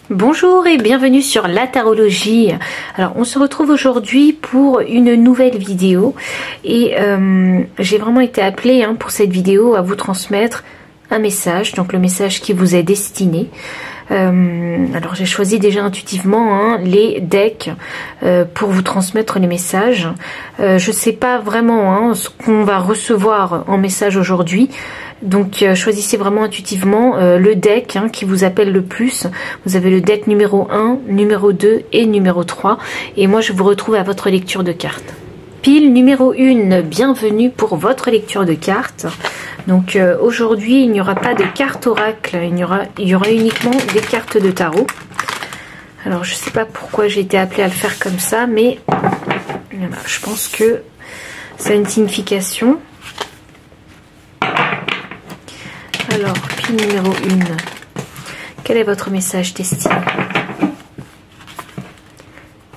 Bonjour et bienvenue sur la tarologie. Alors on se retrouve aujourd'hui pour une nouvelle vidéo et j'ai vraiment été appelée pour cette vidéo à vous transmettre un message, donc le message qui vous est destiné. Alors j'ai choisi déjà intuitivement les decks pour vous transmettre les messages. Je sais pas vraiment ce qu'on va recevoir en message aujourd'hui. Donc choisissez vraiment intuitivement le deck qui vous appelle le plus. Vous avez le deck numéro 1, numéro 2 et numéro 3. Et moi je vous retrouve à votre lecture de cartes. Pile numéro 1, bienvenue pour votre lecture de cartes. Donc aujourd'hui il n'y aura pas de cartes oracle, il y aura uniquement des cartes de tarot. Alors je ne sais pas pourquoi j'ai été appelée à le faire comme ça, mais voilà, je pense que ça a une signification. Alors, pile numéro 1, quel est votre message destiné?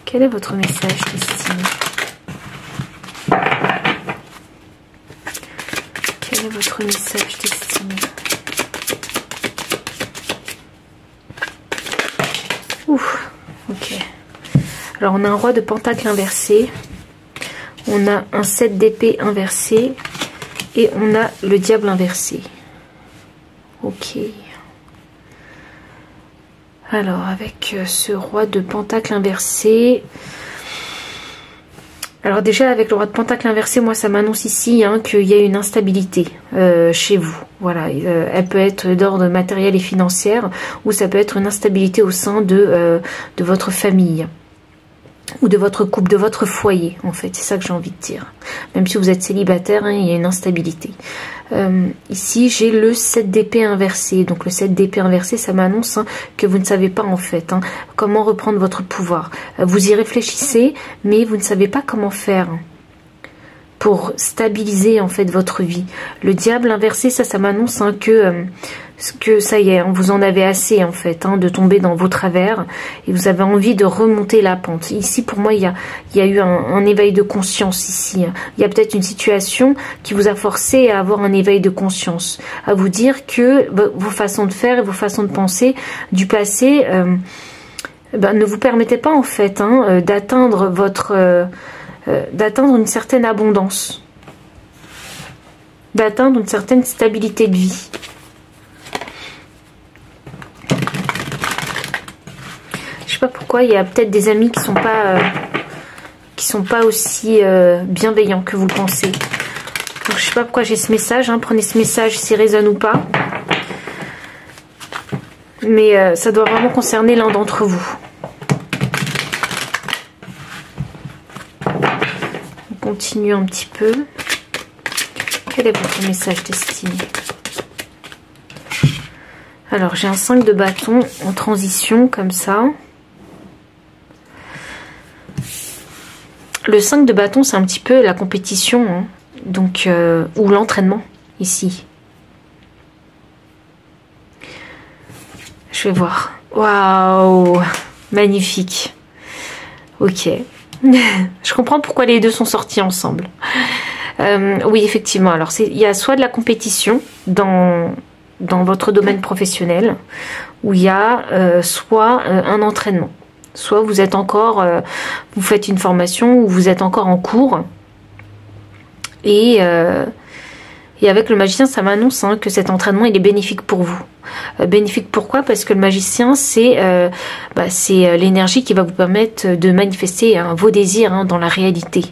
Quel est votre message destiné? Quel est votre message destiné? Ouf, ok. Alors, on a un roi de pentacle inversé, on a un 7 d'épée inversé et on a le diable inversé. Ok. Alors, avec ce roi de pentacle inversé... Alors déjà, avec le roi de pentacle inversé, moi, ça m'annonce ici qu'il y a une instabilité chez vous. Voilà, elle peut être d'ordre matériel et financier, ou ça peut être une instabilité au sein de votre famille. Ou de votre couple, de votre foyer, en fait. C'est ça que j'ai envie de dire. Même si vous êtes célibataire, il y a une instabilité. Ici, j'ai le 7 d'épée inversé. Donc, le 7 d'épée inversé, ça m'annonce que vous ne savez pas, en fait, comment reprendre votre pouvoir. Vous y réfléchissez, mais vous ne savez pas comment faire pour stabiliser, en fait, votre vie. Le diable inversé, ça m'annonce que ça y est, vous en avez assez, en fait, de tomber dans vos travers et vous avez envie de remonter la pente. Ici, pour moi, il y a eu un éveil de conscience ici. Il y a peut-être une situation qui vous a forcé à avoir un éveil de conscience, à vous dire que vos façons de faire et vos façons de penser du passé ne vous permettaient pas, en fait, d'atteindre d'atteindre une certaine abondance, d'atteindre une certaine stabilité de vie. Je sais pas pourquoi, il y a peut-être des amis qui sont pas aussi bienveillants que vous le pensez. Donc, je sais pas pourquoi j'ai ce message, prenez ce message s'il résonne ou pas. Mais ça doit vraiment concerner l'un d'entre vous. On continue un petit peu. Quel est votre message destiné? Alors, j'ai un 5 de bâton en transition, comme ça. Le 5 de bâton, c'est un petit peu la compétition, donc, ou l'entraînement, ici. Je vais voir. Waouh! Magnifique. Ok. Je comprends pourquoi les deux sont sortis ensemble. Oui, effectivement. Alors, il y a soit de la compétition dans votre domaine professionnel, ou il y a soit un entraînement. Soit vous êtes encore, vous faites une formation, ou vous êtes encore en cours. Et avec le magicien, ça m'annonce que cet entraînement, il est bénéfique pour vous. Bénéfique pourquoi? Parce que le magicien, c'est l'énergie qui va vous permettre de manifester vos désirs dans la réalité.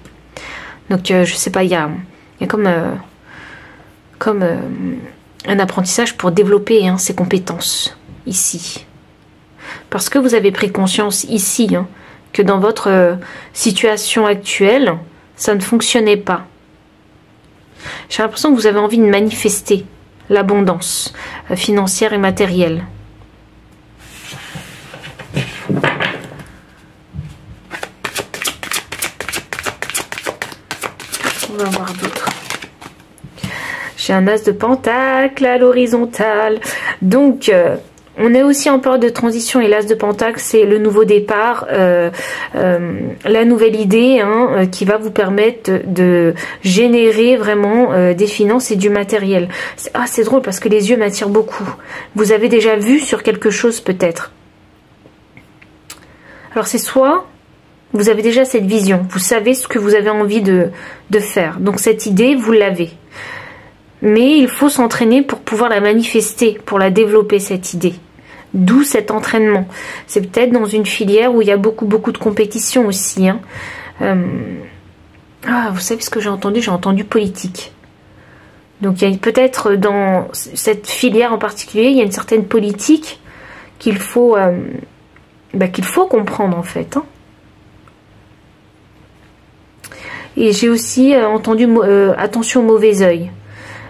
Donc, je sais pas, il y a comme un apprentissage pour développer ses compétences ici. Parce que vous avez pris conscience ici que dans votre situation actuelle, ça ne fonctionnait pas. J'ai l'impression que vous avez envie de manifester l'abondance financière et matérielle. On va voir d'autres. J'ai un as de pentacle à l'horizontale. Donc, on est aussi en période de transition et l'as de pentacle, c'est le nouveau départ, la nouvelle idée qui va vous permettre de générer vraiment des finances et du matériel. C'est drôle parce que les yeux m'attirent beaucoup. Vous avez déjà vu sur quelque chose peut-être. Alors c'est soit vous avez déjà cette vision, vous savez ce que vous avez envie de faire. Donc cette idée, vous l'avez. Mais il faut s'entraîner pour pouvoir la manifester, pour la développer, cette idée. D'où cet entraînement. C'est peut-être dans une filière où il y a beaucoup de compétition aussi. Hein. Vous savez ce que j'ai entendu? J'ai entendu politique. Donc il y a peut-être dans cette filière en particulier, il y a une certaine politique qu'il faut comprendre en fait. Hein. Et j'ai aussi entendu attention au mauvais œil.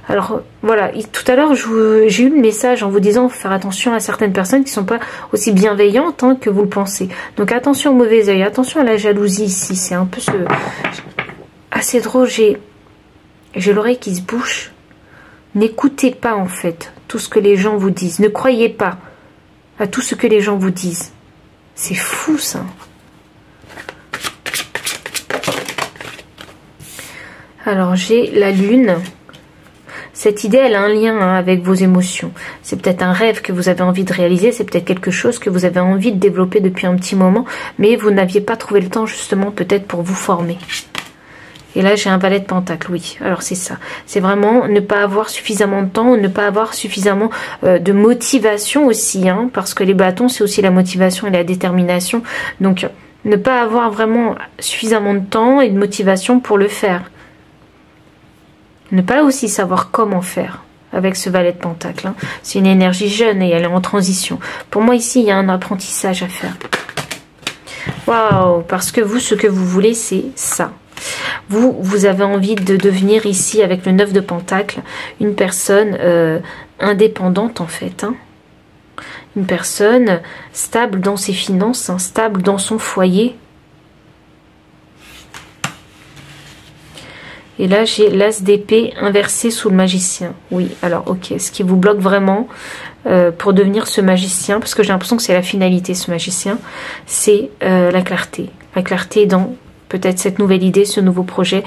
Alors voilà, tout à l'heure j'ai eu le message en vous disant faire attention à certaines personnes qui ne sont pas aussi bienveillantes hein, que vous le pensez. Donc attention au mauvais œil, attention à la jalousie ici, c'est un peu ce... assez drôle, j'ai l'oreille qui se bouche. N'écoutez pas en fait tout ce que les gens vous disent, ne croyez pas à tout ce que les gens vous disent. C'est fou ça. Alors j'ai la lune. Cette idée, elle a un lien hein, avec vos émotions. C'est peut-être un rêve que vous avez envie de réaliser, c'est peut-être quelque chose que vous avez envie de développer depuis un petit moment, mais vous n'aviez pas trouvé le temps justement peut-être pour vous former. Et là, j'ai un valet de pentacle, oui. Alors c'est ça. C'est vraiment ne pas avoir suffisamment de temps, ne pas avoir suffisamment de motivation aussi, hein, parce que les bâtons, c'est aussi la motivation et la détermination. Donc, ne pas avoir vraiment suffisamment de temps et de motivation pour le faire. Ne pas aussi savoir comment faire avec ce valet de pentacle. Hein. C'est une énergie jeune et elle est en transition. Pour moi, ici, il y a un apprentissage à faire. Waouh! Parce que vous, ce que vous voulez, c'est ça. Vous avez envie de devenir ici, avec le 9 de pentacle, une personne indépendante, en fait. Hein. Une personne stable dans ses finances, hein, stable dans son foyer. Et là, j'ai l'as d'épée inversé sous le magicien. Oui, alors, ok. Ce qui vous bloque vraiment pour devenir ce magicien, parce que j'ai l'impression que c'est la finalité, ce magicien, c'est la clarté. La clarté dans peut-être cette nouvelle idée, ce nouveau projet.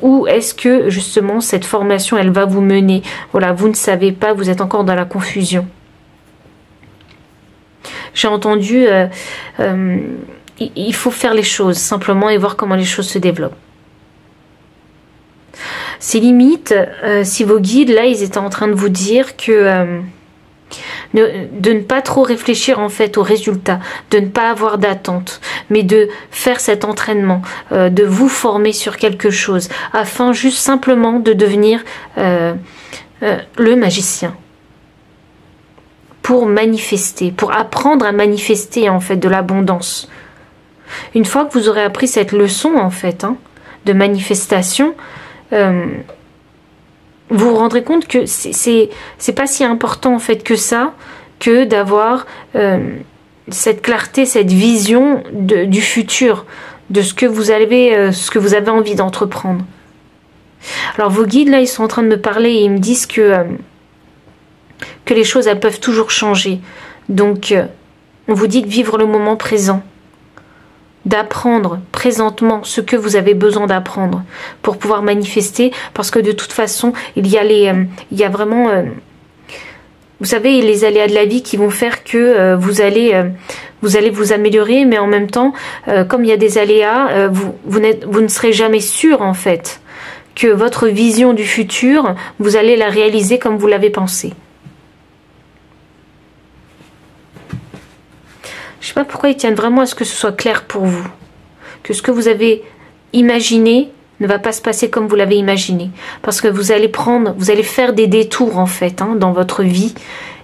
Où est-ce que, justement, cette formation, elle va vous mener? Voilà, vous ne savez pas, vous êtes encore dans la confusion. J'ai entendu, il faut faire les choses, simplement, et voir comment les choses se développent. C'est limite, si vos guides, là, ils étaient en train de vous dire que de ne pas trop réfléchir en fait aux résultats, de ne pas avoir d'attente, mais de faire cet entraînement, de vous former sur quelque chose, afin juste simplement de devenir le magicien. Pour manifester, pour apprendre à manifester en fait de l'abondance. Une fois que vous aurez appris cette leçon en fait, hein, de manifestation, vous vous rendrez compte que c'est pas si important en fait que ça, que d'avoir cette clarté, cette vision du futur, de ce que vous avez envie d'entreprendre. Alors vos guides là, ils sont en train de me parler et ils me disent que les choses elles peuvent toujours changer. Donc on vous dit de vivre le moment présent, d'apprendre présentement ce que vous avez besoin d'apprendre pour pouvoir manifester, parce que de toute façon il y a vraiment vous savez les aléas de la vie qui vont faire que vous allez vous améliorer, mais en même temps comme il y a des aléas, vous ne serez jamais sûr en fait que votre vision du futur vous allez la réaliser comme vous l'avez pensé. Je sais pas pourquoi ils tiennent vraiment à ce que ce soit clair pour vous. Que ce que vous avez imaginé ne va pas se passer comme vous l'avez imaginé. Parce que vous allez faire des détours en fait hein, dans votre vie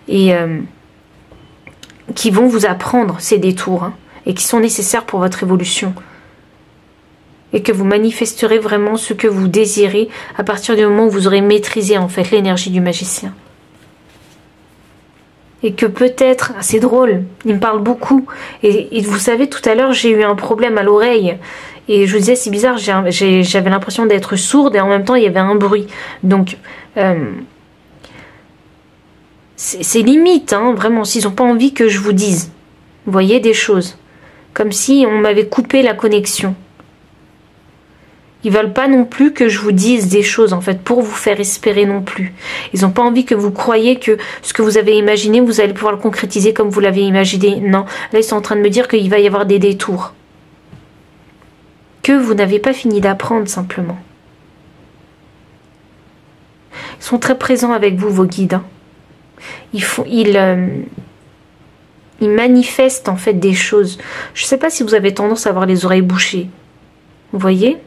et qui vont vous apprendre ces détours hein, et qui sont nécessaires pour votre évolution. Et que vous manifesterez vraiment ce que vous désirez à partir du moment où vous aurez maîtrisé en fait l'énergie du magicien. Et que peut-être, c'est drôle, il me parle beaucoup. Et vous savez, tout à l'heure, j'ai eu un problème à l'oreille. Et je vous disais, c'est bizarre, j'avais l'impression d'être sourde et en même temps, il y avait un bruit. Donc, c'est limite, hein, vraiment, s'ils n'ont pas envie que je vous dise. Vous voyez des choses. Comme si on m'avait coupé la connexion. Ils veulent pas non plus que je vous dise des choses, en fait, pour vous faire espérer non plus. Ils n'ont pas envie que vous croyiez que ce que vous avez imaginé, vous allez pouvoir le concrétiser comme vous l'avez imaginé. Non, là, ils sont en train de me dire qu'il va y avoir des détours. Que vous n'avez pas fini d'apprendre, simplement. Ils sont très présents avec vous, vos guides. Hein. Ils manifestent, en fait, des choses. Je ne sais pas si vous avez tendance à avoir les oreilles bouchées. Vous voyez ?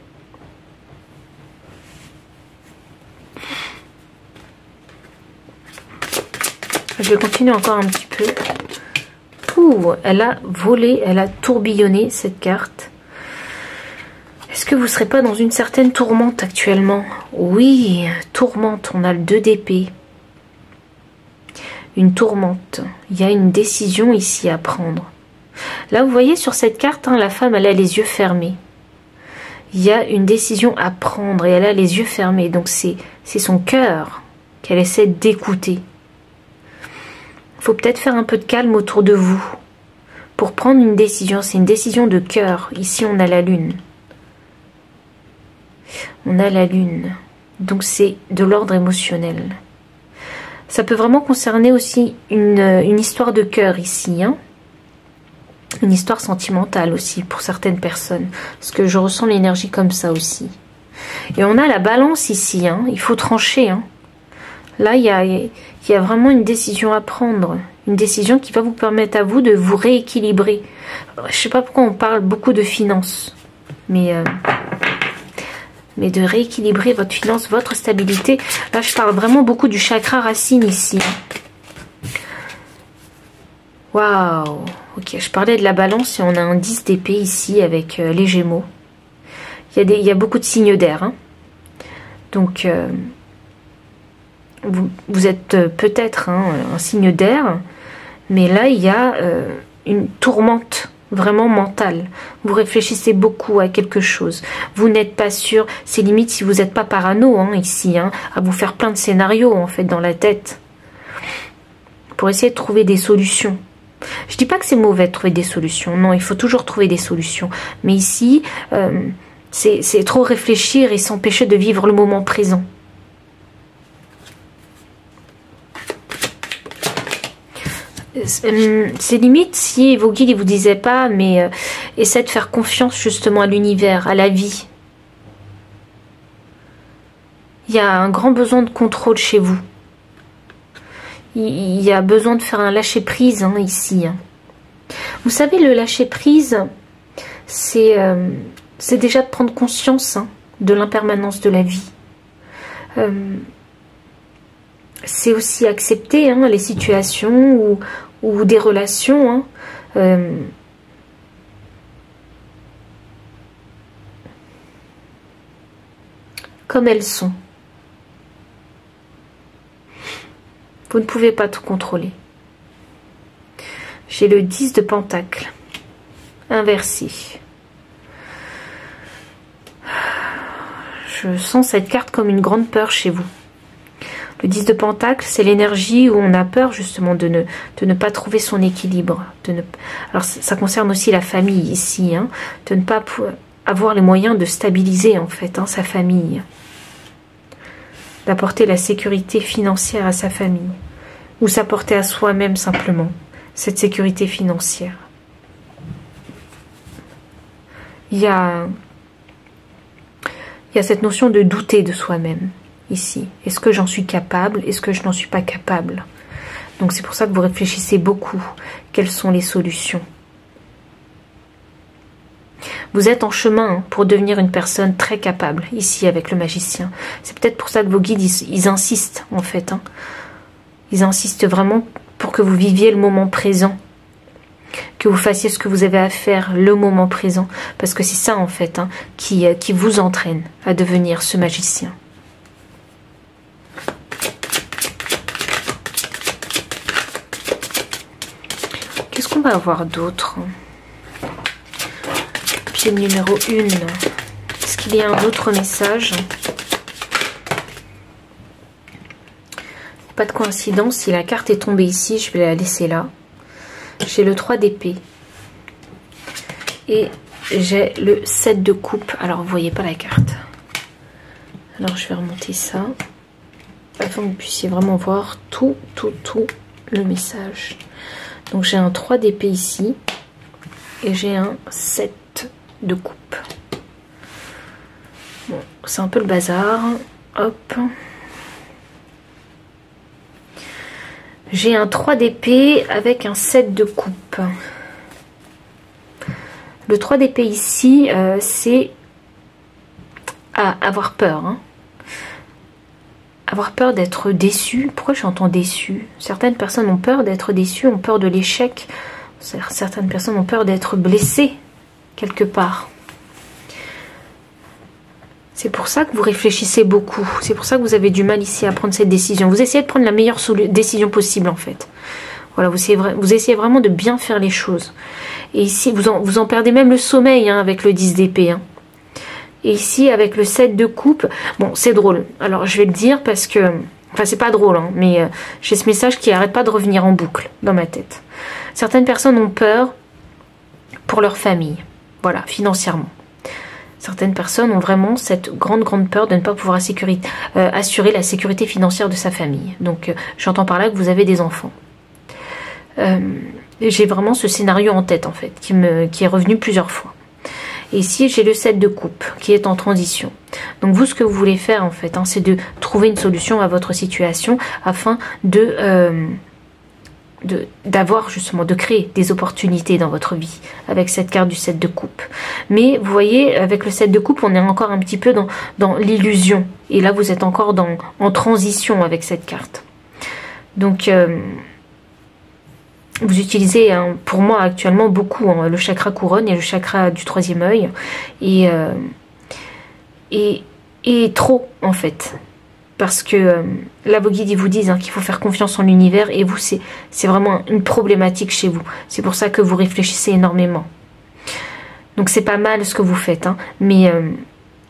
Je vais continuer encore un petit peu. Ouh, elle a volé, elle a tourbillonné cette carte. Est-ce que vous ne serez pas dans une certaine tourmente actuellement? Oui, tourmente, on a le 2 d'épée. Une tourmente. Il y a une décision ici à prendre. Là, vous voyez sur cette carte, hein, la femme, elle a les yeux fermés. Il y a une décision à prendre et elle a les yeux fermés. Donc c'est son cœur qu'elle essaie d'écouter. Il faut peut-être faire un peu de calme autour de vous pour prendre une décision. C'est une décision de cœur. Ici, on a la lune. On a la lune. Donc, c'est de l'ordre émotionnel. Ça peut vraiment concerner aussi une histoire de cœur ici. Hein, une histoire sentimentale aussi pour certaines personnes. Parce que je ressens l'énergie comme ça aussi. Et on a la balance ici. Hein, il faut trancher. Hein. Là, il y a vraiment une décision à prendre. Une décision qui va vous permettre à vous de vous rééquilibrer. Je ne sais pas pourquoi on parle beaucoup de finances. Mais de rééquilibrer votre finance, votre stabilité. Là, je parle vraiment beaucoup du chakra racine ici. Waouh. Ok, je parlais de la balance et on a un 10 d'épée ici avec les Gémeaux. Il y a beaucoup de signes d'air. Hein. Donc... Vous êtes peut-être un signe d'air, mais là, il y a une tourmente vraiment mentale. Vous réfléchissez beaucoup à quelque chose. Vous n'êtes pas sûr. C'est limite si vous n'êtes pas parano ici, à vous faire plein de scénarios, en fait, dans la tête, pour essayer de trouver des solutions. Je dis pas que c'est mauvais de trouver des solutions. Non, il faut toujours trouver des solutions. Mais ici, c'est trop réfléchir et s'empêcher de vivre le moment présent. C'est limite si vos guides ne vous disaient pas, mais essaie de faire confiance justement à l'univers, à la vie. Il y a un grand besoin de contrôle chez vous. Il y a besoin de faire un lâcher-prise ici. Vous savez, le lâcher-prise, c'est déjà de prendre conscience de l'impermanence de la vie. C'est aussi accepter les situations ou des relations comme elles sont. Vous ne pouvez pas tout contrôler. J'ai le 10 de Pentacle inversé. Je sens cette carte comme une grande peur chez vous. Le 10 de Pentacle, c'est l'énergie où on a peur justement de ne pas trouver son équilibre. Alors ça concerne aussi la famille ici, de ne pas avoir les moyens de stabiliser en fait sa famille. D'apporter la sécurité financière à sa famille. Ou s'apporter à soi-même simplement, cette sécurité financière. Il y a cette notion de douter de soi-même. Ici. Est-ce que j'en suis capable? Est-ce que je n'en suis pas capable? Donc c'est pour ça que vous réfléchissez beaucoup. Quelles sont les solutions? Vous êtes en chemin pour devenir une personne très capable, ici avec le magicien. C'est peut-être pour ça que vos guides, ils insistent en fait. Ils insistent vraiment pour que vous viviez le moment présent. Que vous fassiez ce que vous avez à faire le moment présent. Parce que c'est ça en fait qui vous entraîne à devenir ce magicien. Qu'est-ce qu'on va avoir d'autre? Pied numéro 1. Est-ce qu'il y a un autre message? Pas de coïncidence. Si la carte est tombée ici, je vais la laisser là. J'ai le 3 d'épée. Et j'ai le 7 de coupe. Alors, vous voyez pas la carte. Alors, je vais remonter ça. Afin que vous puissiez vraiment voir tout le message. Donc, j'ai un 3 d'épée ici. Et j'ai un 7 de coupe. Bon, c'est un peu le bazar. Hop. J'ai un 3 d'épée avec un 7 de coupe. Le 3 d'épée ici, c'est avoir peur. Hein. Avoir peur d'être déçu. Pourquoi j'entends déçu? Certaines personnes ont peur d'être déçues, ont peur de l'échec. Certaines personnes ont peur d'être blessées quelque part. C'est pour ça que vous réfléchissez beaucoup. C'est pour ça que vous avez du mal ici à prendre cette décision. Vous essayez de prendre la meilleure décision possible en fait. Voilà, vous essayez vraiment de bien faire les choses. Et ici, vous en perdez même le sommeil hein, avec le 10 d'épée. Hein. Et ici, avec le 7 de coupe, bon, c'est drôle. Alors, je vais le dire parce que... Enfin, c'est pas drôle, hein, mais j'ai ce message qui arrête pas de revenir en boucle dans ma tête. Certaines personnes ont peur pour leur famille. Voilà, financièrement. Certaines personnes ont vraiment cette grande peur de ne pas pouvoir assurer la sécurité financière de sa famille. Donc, j'entends par là que vous avez des enfants. J'ai vraiment ce scénario en tête, en fait, qui est revenu plusieurs fois. Et ici, j'ai le 7 de coupe, qui est en transition. Donc, vous, ce que vous voulez faire, en fait, hein, c'est de trouver une solution à votre situation afin d'avoir justement, de créer des opportunités dans votre vie avec cette carte du 7 de coupe. Mais vous voyez, avec le 7 de coupe, on est encore un petit peu dans l'illusion. Et là, vous êtes encore en transition avec cette carte. Donc, vous utilisez, hein, pour moi actuellement, beaucoup hein, le chakra couronne et le chakra du 3e œil. Et trop, en fait. Parce que là, vos guides, ils vous disent hein, qu'il faut faire confiance en l'univers. Et vous, c'est vraiment une problématique chez vous. C'est pour ça que vous réfléchissez énormément. Donc, c'est pas mal ce que vous faites. Hein, mais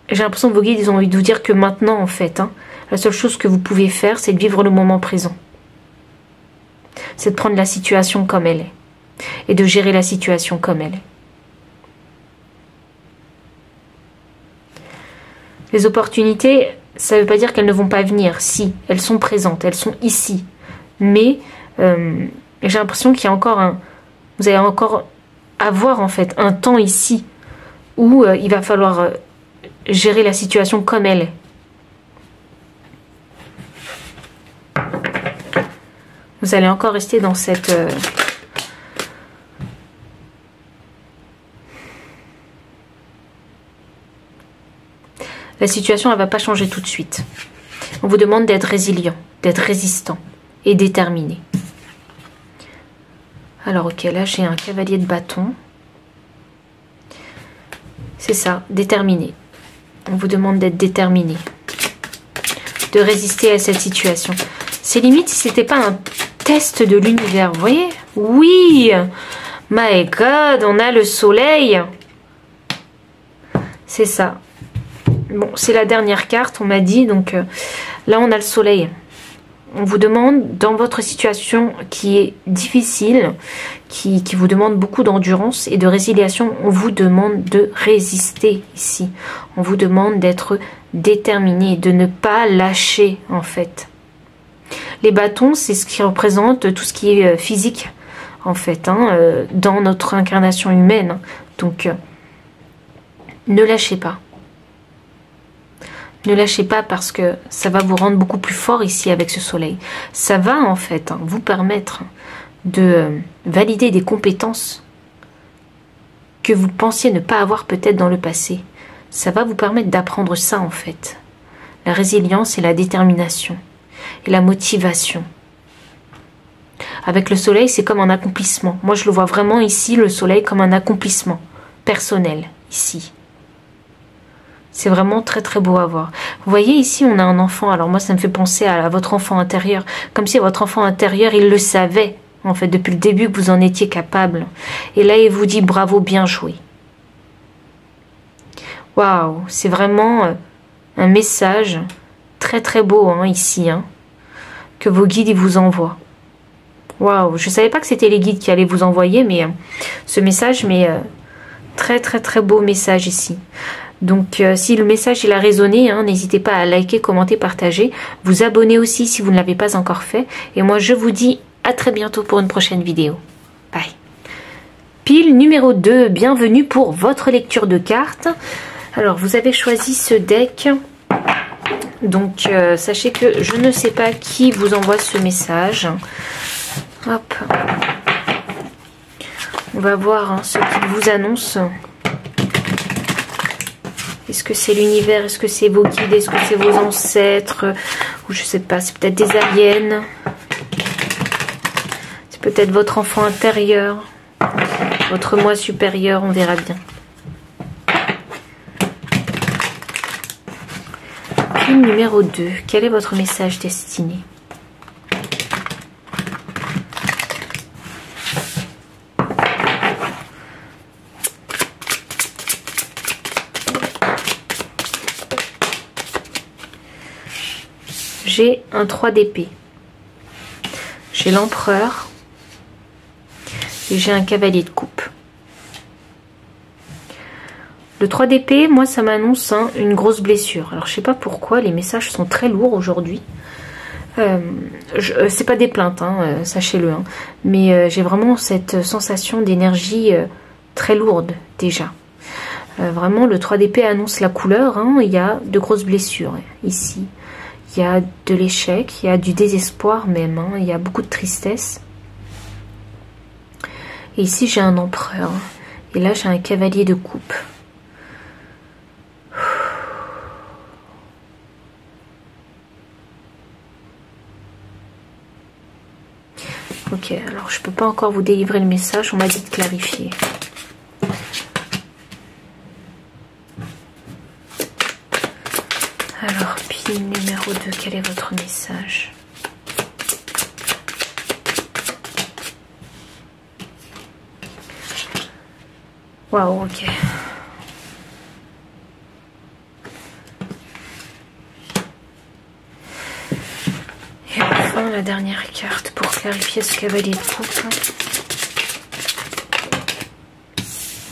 j'ai l'impression que vos guides, ils ont envie de vous dire que maintenant, en fait, hein, la seule chose que vous pouvez faire, c'est de vivre le moment présent. C'est de prendre la situation comme elle est. Et de gérer la situation comme elle est. Les opportunités, ça ne veut pas dire qu'elles ne vont pas venir. Si, elles sont présentes, elles sont ici. Mais j'ai l'impression qu'il y a encore vous allez encore avoir en fait un temps ici où il va falloir gérer la situation comme elle est. Vous allez encore rester dans cette... La situation, elle ne va pas changer tout de suite. On vous demande d'être résilient, d'être résistant et déterminé. Alors, ok, là, j'ai un cavalier de bâton. C'est ça, déterminé. On vous demande d'être déterminé. De résister à cette situation. C'est limite si c'était pas un test de l'univers, vous voyez? Oui! My God, on a le soleil. C'est ça. Bon, c'est la dernière carte, on m'a dit. Donc là, on a le soleil. On vous demande, dans votre situation qui est difficile, qui vous demande beaucoup d'endurance et de résiliation, on vous demande de résister ici. On vous demande d'être déterminé, de ne pas lâcher en fait. Les bâtons, c'est ce qui représente tout ce qui est physique en fait, hein, dans notre incarnation humaine. Donc, ne lâchez pas. Ne lâchez pas parce que ça va vous rendre beaucoup plus fort ici avec ce soleil. Ça va en fait hein, vous permettre de valider des compétences que vous pensiez ne pas avoir peut-être dans le passé. Ça va vous permettre d'apprendre ça en fait. La résilience et la détermination et la motivation. Avec le soleil, c'est comme un accomplissement. Moi, je le vois vraiment ici, le soleil, comme un accomplissement personnel ici. C'est vraiment très très beau à voir. Vous voyez ici on a un enfant. Alors moi ça me fait penser à votre enfant intérieur. Comme si votre enfant intérieur il le savait en fait depuis le début que vous en étiez capable. Et là il vous dit bravo, bien joué. Waouh, c'est vraiment un message très très beau hein, ici. Hein, que vos guides ils vous envoient. Waouh, je ne savais pas que c'était les guides qui allaient vous envoyer mais ce message mais Très très très beau message ici. Donc si le message il a résonné, hein, n'hésitez pas à liker, commenter, partager. Vous abonner aussi si vous ne l'avez pas encore fait. Et moi je vous dis à très bientôt pour une prochaine vidéo. Bye. Pile numéro 2, bienvenue pour votre lecture de cartes. Alors vous avez choisi ce deck. Donc sachez que je ne sais pas qui vous envoie ce message. Hop. On va voir, hein, ce qu'il vous annonce. Est-ce que c'est l'univers? Est-ce que c'est vos guides? Est-ce que c'est vos ancêtres? Ou je sais pas, c'est peut-être des aliens. C'est peut-être votre enfant intérieur. Votre moi supérieur, on verra bien. Pile numéro 2. Quel est votre message destiné? J'ai un 3 d'épée. J'ai l'empereur. Et j'ai un cavalier de coupe. Le 3 d'épée, moi, ça m'annonce, hein, une grosse blessure. Alors, je sais pas pourquoi, les messages sont très lourds aujourd'hui. C'est pas des plaintes, hein, sachez-le. Hein, mais j'ai vraiment cette sensation d'énergie très lourde, déjà. Vraiment, le 3 d'épée annonce la couleur. Hein, il y a de grosses blessures, ici. Il y a de l'échec, il y a du désespoir même. Hein, il y a beaucoup de tristesse. Et ici, j'ai un empereur. Et là, j'ai un cavalier de coupe. Ok, alors je peux pas encore vous délivrer le message, on m'a dit de clarifier. Alors, pile numéro 2, quel est votre message? Waouh, ok. Et enfin, la dernière carte pour clarifier ce cavalier de coupe.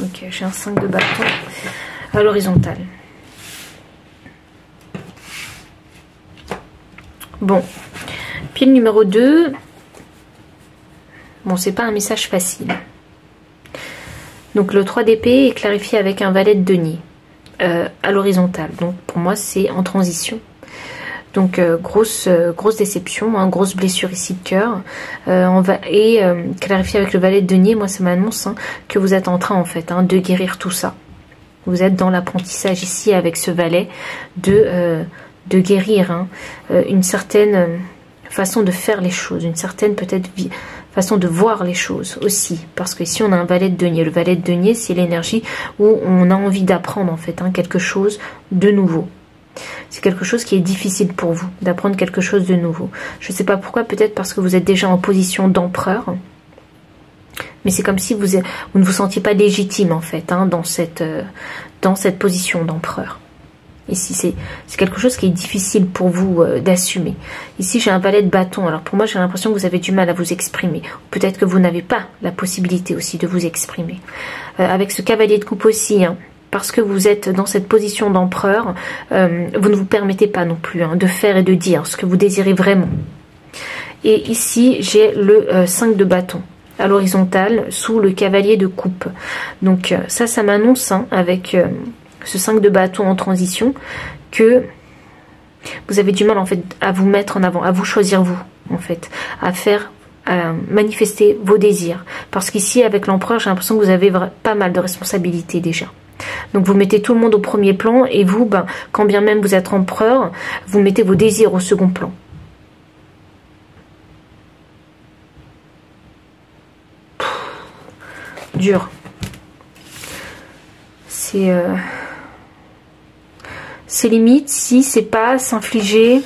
Ok, j'ai un 5 de bâton à l'horizontale. Bon, pile numéro 2. Bon, c'est pas un message facile. Donc le 3 d'épée est clarifié avec un valet de denier à l'horizontale. Donc pour moi, c'est en transition. Donc grosse déception, hein, grosse blessure ici de cœur. Clarifié avec le valet de denier, moi ça m'annonce, hein, que vous êtes en train en fait, hein, de guérir tout ça. Vous êtes dans l'apprentissage ici avec ce valet de guérir, hein, une certaine façon de faire les choses, une certaine peut-être façon de voir les choses aussi. Parce que ici on a un valet de denier. Le valet de denier, c'est l'énergie où on a envie d'apprendre en fait, hein, quelque chose de nouveau. C'est quelque chose qui est difficile pour vous, d'apprendre quelque chose de nouveau. Je ne sais pas pourquoi, peut-être parce que vous êtes déjà en position d'empereur. Mais c'est comme si vous ne vous sentiez pas légitime, en fait, hein, dans cette position d'empereur. Ici, c'est quelque chose qui est difficile pour vous d'assumer. Ici, j'ai un valet de bâton. Alors, pour moi, j'ai l'impression que vous avez du mal à vous exprimer. Peut-être que vous n'avez pas la possibilité aussi de vous exprimer. Avec ce cavalier de coupe aussi, hein, parce que vous êtes dans cette position d'empereur, vous ne vous permettez pas non plus, hein, de faire et de dire ce que vous désirez vraiment. Et ici, j'ai le 5 de bâton à l'horizontale sous le cavalier de coupe. Donc ça m'annonce, hein, avec ce 5 de bâton en transition, que vous avez du mal en fait à vous mettre en avant, à vous choisir vous en fait, à manifester vos désirs. Parce qu'ici avec l'empereur, j'ai l'impression que vous avez pas mal de responsabilités déjà. Donc vous mettez tout le monde au premier plan et vous, ben, quand bien même vous êtes empereur, vous mettez vos désirs au second plan. Dur. C'est limite si c'est pas s'infliger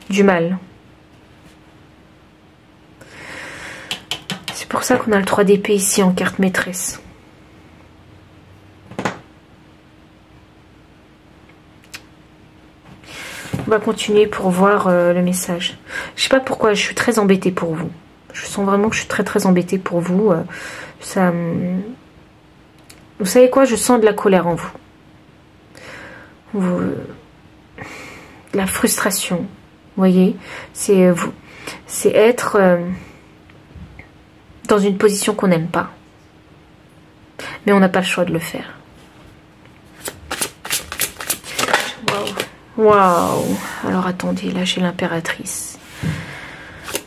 du mal. C'est pour ça qu'on a le 3 d'épée ici en carte maîtresse. On va continuer pour voir le message. Je sais pas pourquoi, je suis très embêtée pour vous. Je sens vraiment que je suis très embêtée pour vous. Vous savez quoi? Je sens de la colère en vous. La frustration. Vous voyez? C'est être dans une position qu'on n'aime pas. Mais on n'a pas le choix de le faire. Waouh. Waouh. Alors attendez, là j'ai l'impératrice.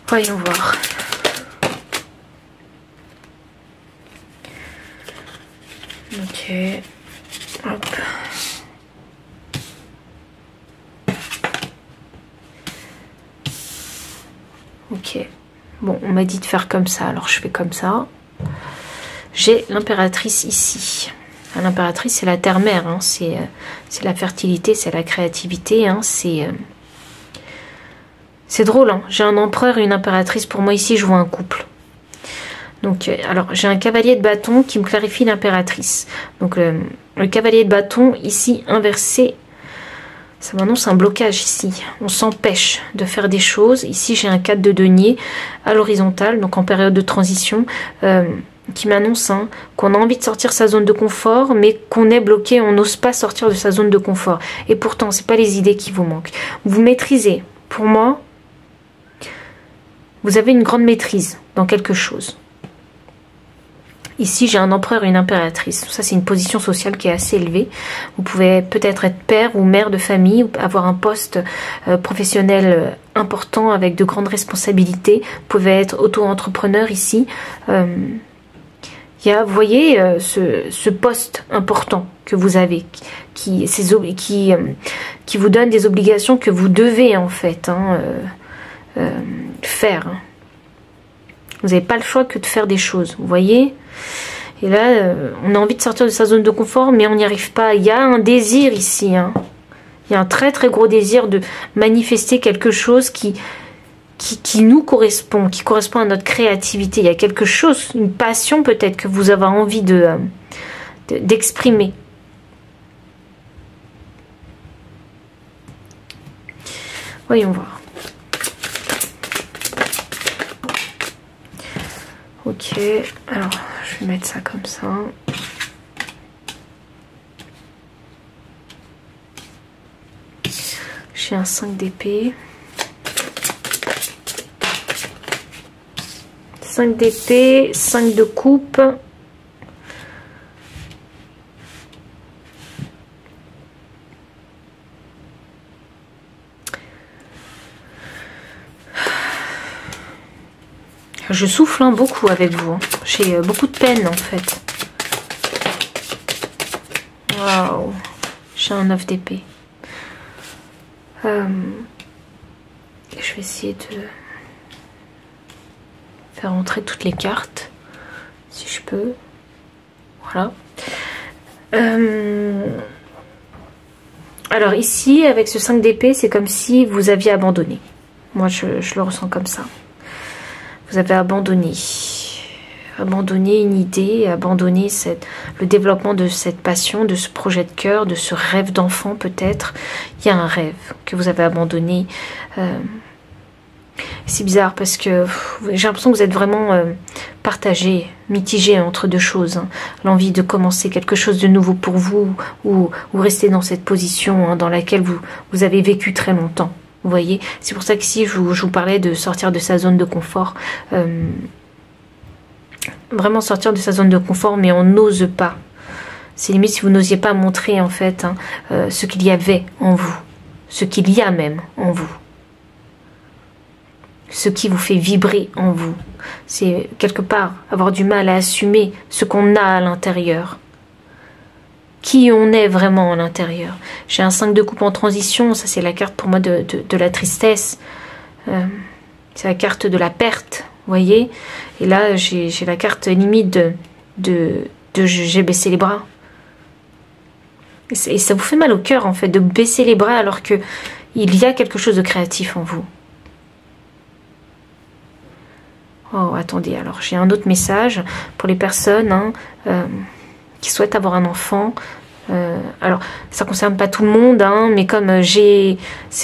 Voyons voir. Ok. Hop. Ok. Bon, on m'a dit de faire comme ça, alors je fais comme ça. J'ai l'impératrice ici. L'impératrice, c'est la terre-mère, hein. C'est la fertilité, c'est la créativité, hein. C'est drôle, hein. J'ai un empereur et une impératrice. Pour moi, ici, je vois un couple. Donc, alors, j'ai un cavalier de bâton qui me clarifie l'impératrice. Donc, le cavalier de bâton, ici, inversé, ça m'annonce un blocage ici. On s'empêche de faire des choses. Ici, j'ai un 4 de denier à l'horizontale, donc en période de transition, qui m'annonce qu'on a envie de sortir sa zone de confort, mais qu'on est bloqué, on n'ose pas sortir de sa zone de confort. Et pourtant, c'est pas les idées qui vous manquent. Vous maîtrisez. Pour moi, vous avez une grande maîtrise dans quelque chose. Ici, j'ai un empereur et une impératrice. Ça, c'est une position sociale qui est assez élevée. Vous pouvez peut-être être père ou mère de famille, ou avoir un poste professionnel important avec de grandes responsabilités. Vous pouvez être auto-entrepreneur ici. Il y a, vous voyez, ce poste important que vous avez, qui vous donne des obligations que vous devez, en fait, faire. Vous n'avez pas le choix que de faire des choses, vous voyez? Et là, on a envie de sortir de sa zone de confort, mais on n'y arrive pas. Il y a un désir ici. Hein. Il y a un très très gros désir de manifester quelque chose qui nous correspond, qui correspond à notre créativité. Il y a quelque chose, une passion peut-être que vous avez envie d'exprimer. Voyons voir. Ok, alors je vais mettre ça comme ça. J'ai un 5 d'épée. 5 d'épée, 5 de coupe. Je souffle beaucoup avec vous. Hein. J'ai beaucoup de peine en fait. Waouh. J'ai un 9 d'épée. Je vais essayer de faire entrer toutes les cartes. Si je peux. Voilà. Alors ici, avec ce 5 d'épée, c'est comme si vous aviez abandonné. Moi, je le ressens comme ça. Vous avez abandonné une idée, abandonné le développement de cette passion, de ce projet de cœur, de ce rêve d'enfant peut-être. Il y a un rêve que vous avez abandonné. C'est bizarre parce que j'ai l'impression que vous êtes vraiment partagé, mitigé entre deux choses. Hein. L'envie de commencer quelque chose de nouveau pour vous ou rester dans cette position dans laquelle vous avez vécu très longtemps. Vous voyez, c'est pour ça qu'ici je vous parlais de sortir de sa zone de confort. Vraiment sortir de sa zone de confort, mais on n'ose pas. C'est limite si vous n'osiez pas montrer en fait ce qu'il y avait en vous, ce qu'il y a même en vous, ce qui vous fait vibrer en vous. C'est quelque part avoir du mal à assumer ce qu'on a à l'intérieur. Qui on est vraiment à l'intérieur. J'ai un 5 de coupe en transition, ça c'est la carte pour moi de la tristesse. C'est la carte de la perte, vous voyez. Et là j'ai la carte limite de j'ai baissé les bras. Et ça vous fait mal au cœur en fait de baisser les bras alors que il y a quelque chose de créatif en vous. Oh attendez, alors j'ai un autre message pour les personnes qui souhaitent avoir un enfant. Alors ça concerne pas tout le monde, mais comme c'est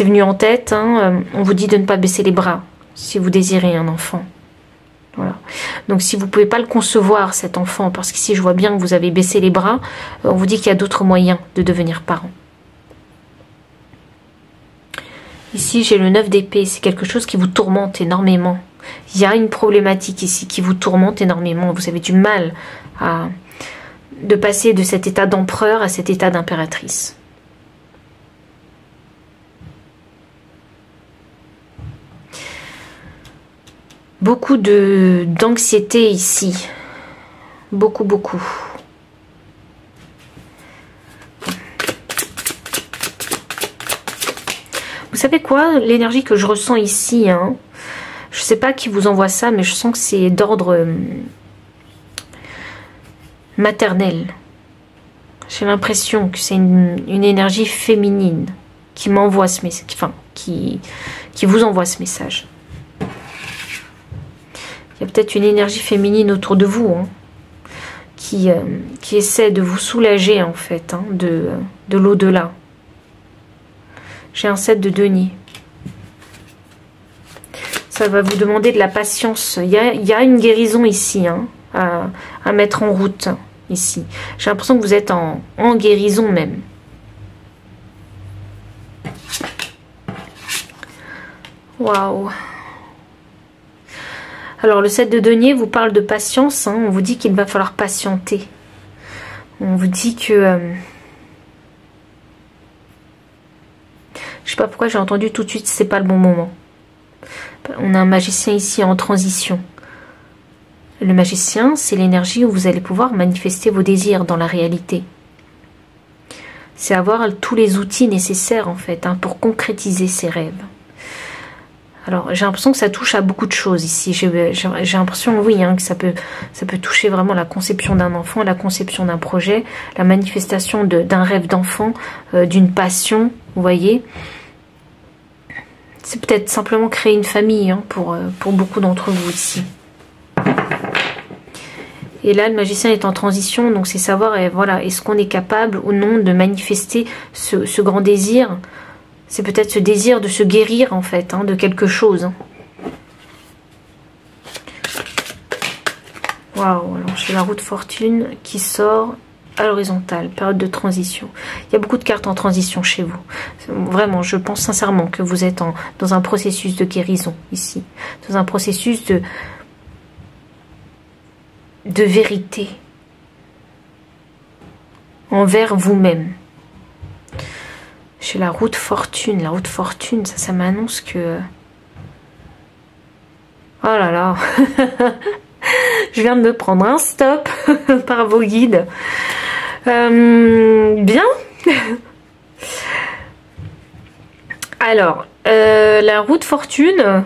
venu en tête, on vous dit de ne pas baisser les bras si vous désirez un enfant. Voilà. Donc si vous ne pouvez pas le concevoir, cet enfant, parce qu'ici je vois bien que vous avez baissé les bras, on vous dit qu'il y a d'autres moyens de devenir parent. Ici j'ai le 9 d'épée, c'est quelque chose qui vous tourmente énormément. Il y a une problématique ici qui vous tourmente énormément. Vous avez du mal de passer de cet état d'empereur à cet état d'impératrice. Beaucoup d'anxiété ici. Beaucoup, beaucoup. Vous savez quoi? L'énergie que je ressens ici, hein, je ne sais pas qui vous envoie ça, mais je sens que c'est d'ordre maternel. J'ai l'impression que c'est une énergie féminine qui m'envoie ce message, enfin, qui vous envoie ce message. Il y a peut-être une énergie féminine autour de vous, hein, qui essaie de vous soulager, en fait, hein, de l'au-delà. J'ai un 7 de denier. Ça va vous demander de la patience. Il y a une guérison ici, hein, à mettre en route, ici. J'ai l'impression que vous êtes en guérison même. Waouh! Alors, le 7 de denier vous parle de patience. Hein. On vous dit qu'il va falloir patienter. On vous dit que... je sais pas pourquoi j'ai entendu tout de suite, c'est pas le bon moment. On a un magicien ici en transition. Le magicien, c'est l'énergie où vous allez pouvoir manifester vos désirs dans la réalité. C'est avoir tous les outils nécessaires, en fait, hein, pour concrétiser ses rêves. Alors, j'ai l'impression que ça touche à beaucoup de choses ici. J'ai l'impression, oui, hein, que ça peut toucher vraiment la conception d'un enfant, la conception d'un projet, la manifestation d'un rêve d'enfant, d'une passion, vous voyez. C'est peut-être simplement créer une famille, hein, pour beaucoup d'entre vous ici. Et là, le magicien est en transition, donc c'est savoir, voilà, est-ce qu'on est capable ou non de manifester ce grand désir. C'est peut-être ce désir de se guérir, en fait, hein, de quelque chose. Waouh, alors j'ai la roue de fortune qui sort à l'horizontale, période de transition. Il y a beaucoup de cartes en transition chez vous. Vraiment, je pense sincèrement que vous êtes dans un processus de guérison, ici. Dans un processus de vérité envers vous-même. J'ai la roue de fortune. La roue de fortune, ça m'annonce que... Oh là là. Je viens de me prendre un stop par vos guides. Bien. Alors, la roue de fortune...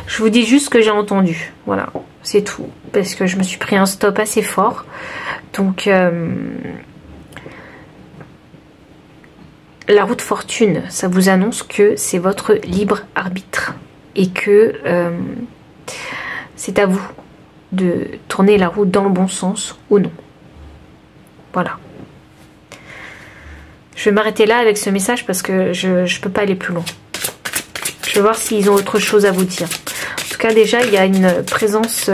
Je vous dis juste ce que j'ai entendu. Voilà, c'est tout. Parce que je me suis pris un stop assez fort. Donc, la roue de fortune, ça vous annonce que c'est votre libre arbitre. Et que c'est à vous de tourner la roue dans le bon sens ou non. Voilà. Je vais m'arrêter là avec ce message parce que je ne peux pas aller plus loin. Je vais voir s'ils ont autre chose à vous dire. En tout cas, déjà, il y a une présence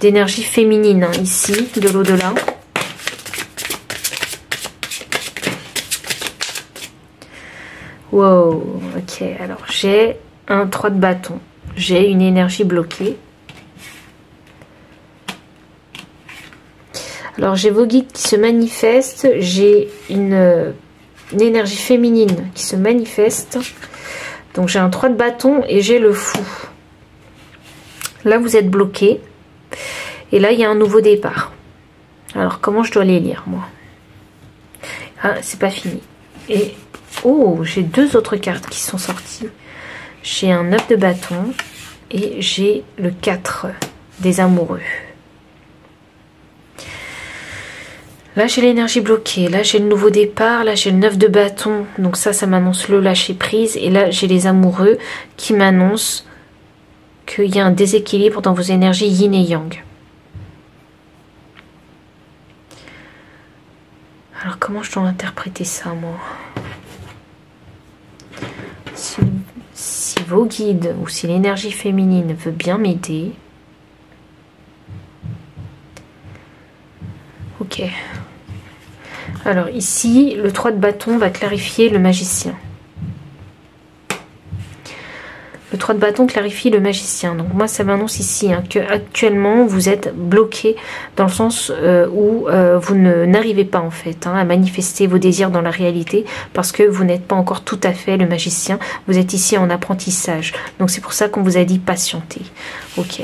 d'énergie féminine, hein, ici, de l'au-delà. Wow, ok. Alors, j'ai un 3 de bâton. J'ai une énergie bloquée. Alors, j'ai vos guides qui se manifestent. J'ai une énergie féminine qui se manifeste. Donc, j'ai un 3 de bâton et j'ai le fou. Là, vous êtes bloqué. Et là, il y a un nouveau départ. Alors, comment je dois les lire, moi? Ah, c'est pas fini. Et, oh, j'ai deux autres cartes qui sont sorties. J'ai un 9 de bâton et j'ai le 4 des amoureux. Là, j'ai l'énergie bloquée. Là, j'ai le nouveau départ. Là, j'ai le 9 de bâton. Donc ça m'annonce le lâcher prise. Et là, j'ai les amoureux qui m'annoncent qu'il y a un déséquilibre dans vos énergies yin et yang. Alors, comment je dois interpréter ça, moi? si vos guides ou si l'énergie féminine veut bien m'aider. Ok. Alors ici, le 3 de bâton va clarifier le magicien. Le 3 de bâton clarifie le magicien. Donc moi, ça m'annonce ici que actuellement vous êtes bloqué dans le sens où vous n'arrivez pas en fait à manifester vos désirs dans la réalité parce que vous n'êtes pas encore tout à fait le magicien. Vous êtes ici en apprentissage. Donc c'est pour ça qu'on vous a dit patienter. Ok.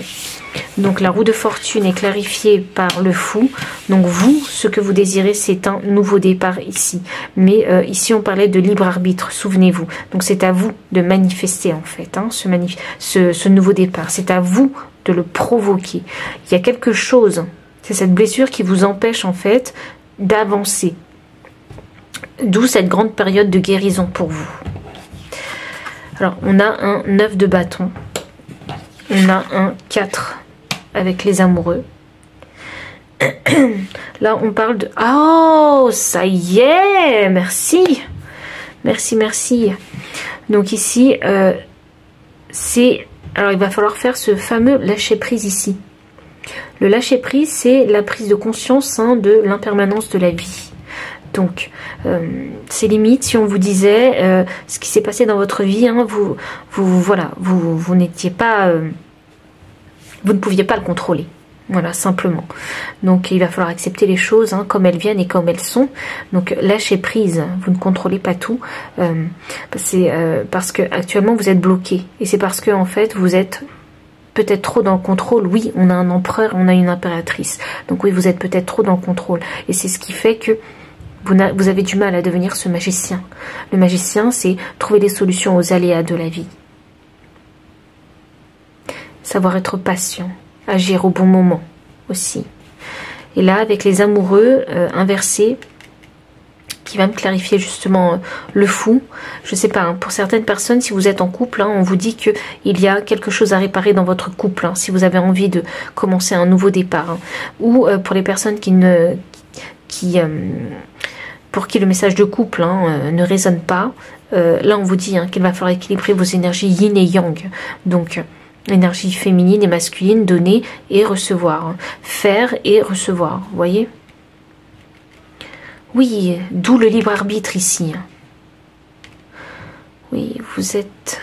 Donc la roue de fortune est clarifiée par le fou. Donc vous, ce que vous désirez, c'est un nouveau départ ici. Mais ici, on parlait de libre arbitre, souvenez-vous. Donc c'est à vous de manifester en fait ce nouveau départ. C'est à vous de le provoquer. Il y a quelque chose, c'est cette blessure qui vous empêche en fait d'avancer. D'où cette grande période de guérison pour vous. Alors, on a un 9 de bâton. On a un 4 avec les amoureux. Là, on parle de... Oh, ça y est, merci. Merci, merci. Donc ici, c'est... Alors, il va falloir faire ce fameux lâcher-prise ici. Le lâcher-prise, c'est la prise de conscience de l'impermanence de la vie. Donc, c'est limite si on vous disait ce qui s'est passé dans votre vie, vous n'étiez pas... vous ne pouviez pas le contrôler. Voilà, simplement. Donc, il va falloir accepter les choses comme elles viennent et comme elles sont. Donc, lâcher prise. Vous ne contrôlez pas tout. C'est parce que actuellement vous êtes bloqué. Et c'est parce que, en fait, vous êtes peut-être trop dans le contrôle. Oui, on a un empereur, on a une impératrice. Donc, oui, vous êtes peut-être trop dans le contrôle. Et c'est ce qui fait que vous avez du mal à devenir ce magicien. Le magicien, c'est trouver des solutions aux aléas de la vie. Savoir être patient. Agir au bon moment aussi. Et là, avec les amoureux inversés, qui va me clarifier justement le fou. Je sais pas, pour certaines personnes, si vous êtes en couple, on vous dit qu'il y a quelque chose à réparer dans votre couple, si vous avez envie de commencer un nouveau départ. Ou pour les personnes pour qui le message de couple ne résonne pas, là on vous dit qu'il va falloir équilibrer vos énergies yin et yang. Donc, énergie féminine et masculine, donner et recevoir. Faire et recevoir, vous voyez? Oui, d'où le libre arbitre ici. Oui, vous êtes...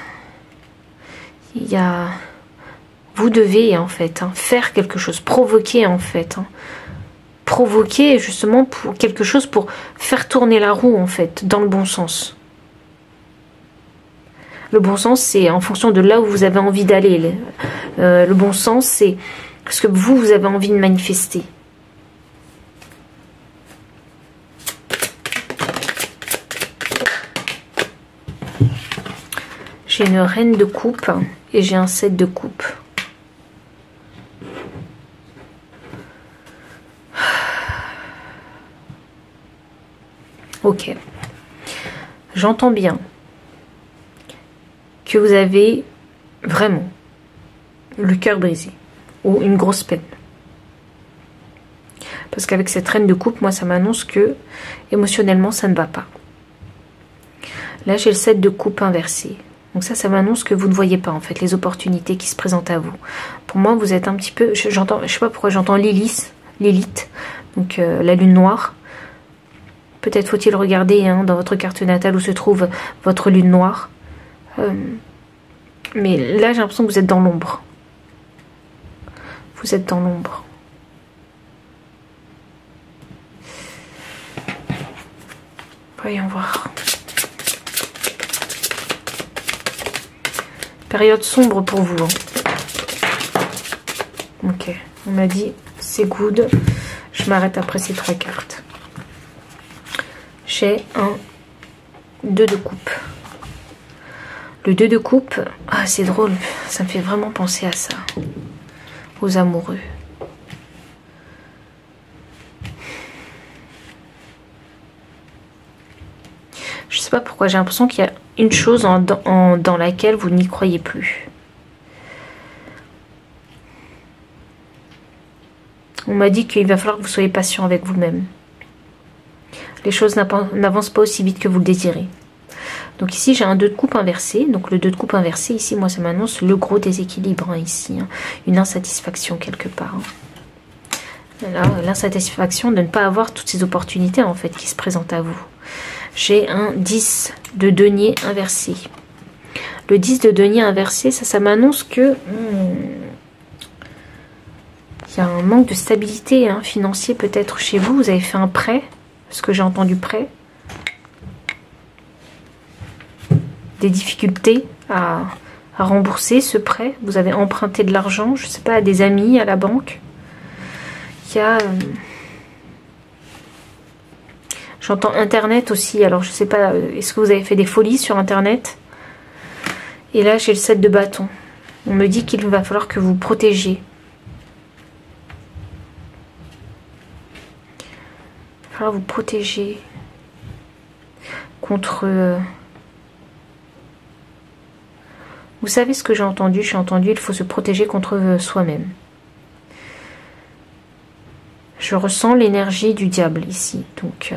Vous devez en fait faire quelque chose, provoquer en fait. Provoquer justement pour quelque chose pour faire tourner la roue en fait, dans le bon sens. Le bon sens, c'est en fonction de là où vous avez envie d'aller. Le bon sens, c'est ce que vous avez envie de manifester. J'ai une reine de coupe et j'ai un 7 de coupe. Ok. J'entends bien que vous avez vraiment le cœur brisé ou une grosse peine. Parce qu'avec cette reine de coupe, moi, ça m'annonce que émotionnellement, ça ne va pas. Là, j'ai le 7 de coupe inversé. Donc ça m'annonce que vous ne voyez pas, en fait, les opportunités qui se présentent à vous. Pour moi, vous êtes un petit peu... je sais pas pourquoi j'entends Lilith, donc la lune noire. Peut-être faut-il regarder dans votre carte natale où se trouve votre lune noire. Mais là, j'ai l'impression que vous êtes dans l'ombre. Vous êtes dans l'ombre. Voyons voir. Période sombre pour vous. Ok, on m'a dit c'est good. Je m'arrête après ces 3 cartes. J'ai un 2 de coupe. Le 2 de coupe, c'est drôle, ça me fait vraiment penser à ça. Aux amoureux. Je sais pas pourquoi, j'ai l'impression qu'il y a une chose dans laquelle vous n'y croyez plus. On m'a dit qu'il va falloir que vous soyez patient avec vous-même. Les choses n'avancent pas aussi vite que vous le désirez. Donc ici, j'ai un 2 de coupe inversé. Donc le 2 de coupe inversé, ici, moi, ça m'annonce le gros déséquilibre, hein, ici. Hein. Une insatisfaction quelque part. Hein. L'insatisfaction de ne pas avoir toutes ces opportunités, en fait, qui se présentent à vous. J'ai un 10 de denier inversé. Le 10 de denier inversé, ça m'annonce que... il y a un manque de stabilité hein, financier peut-être chez vous. Vous avez fait un prêt. Ce que j'ai entendu prêt. Des difficultés à rembourser ce prêt. Vous avez emprunté de l'argent, je ne sais pas, à des amis, à la banque. Il y a... j'entends Internet aussi. Alors, je ne sais pas, est-ce que vous avez fait des folies sur Internet? Et là, j'ai le 7 de bâton. On me dit qu'il va falloir que vous protégiez. Il va falloir vous protéger contre... Vous savez ce que j'ai entendu? J'ai entendu il faut se protéger contre soi-même. Je ressens l'énergie du diable ici. Donc,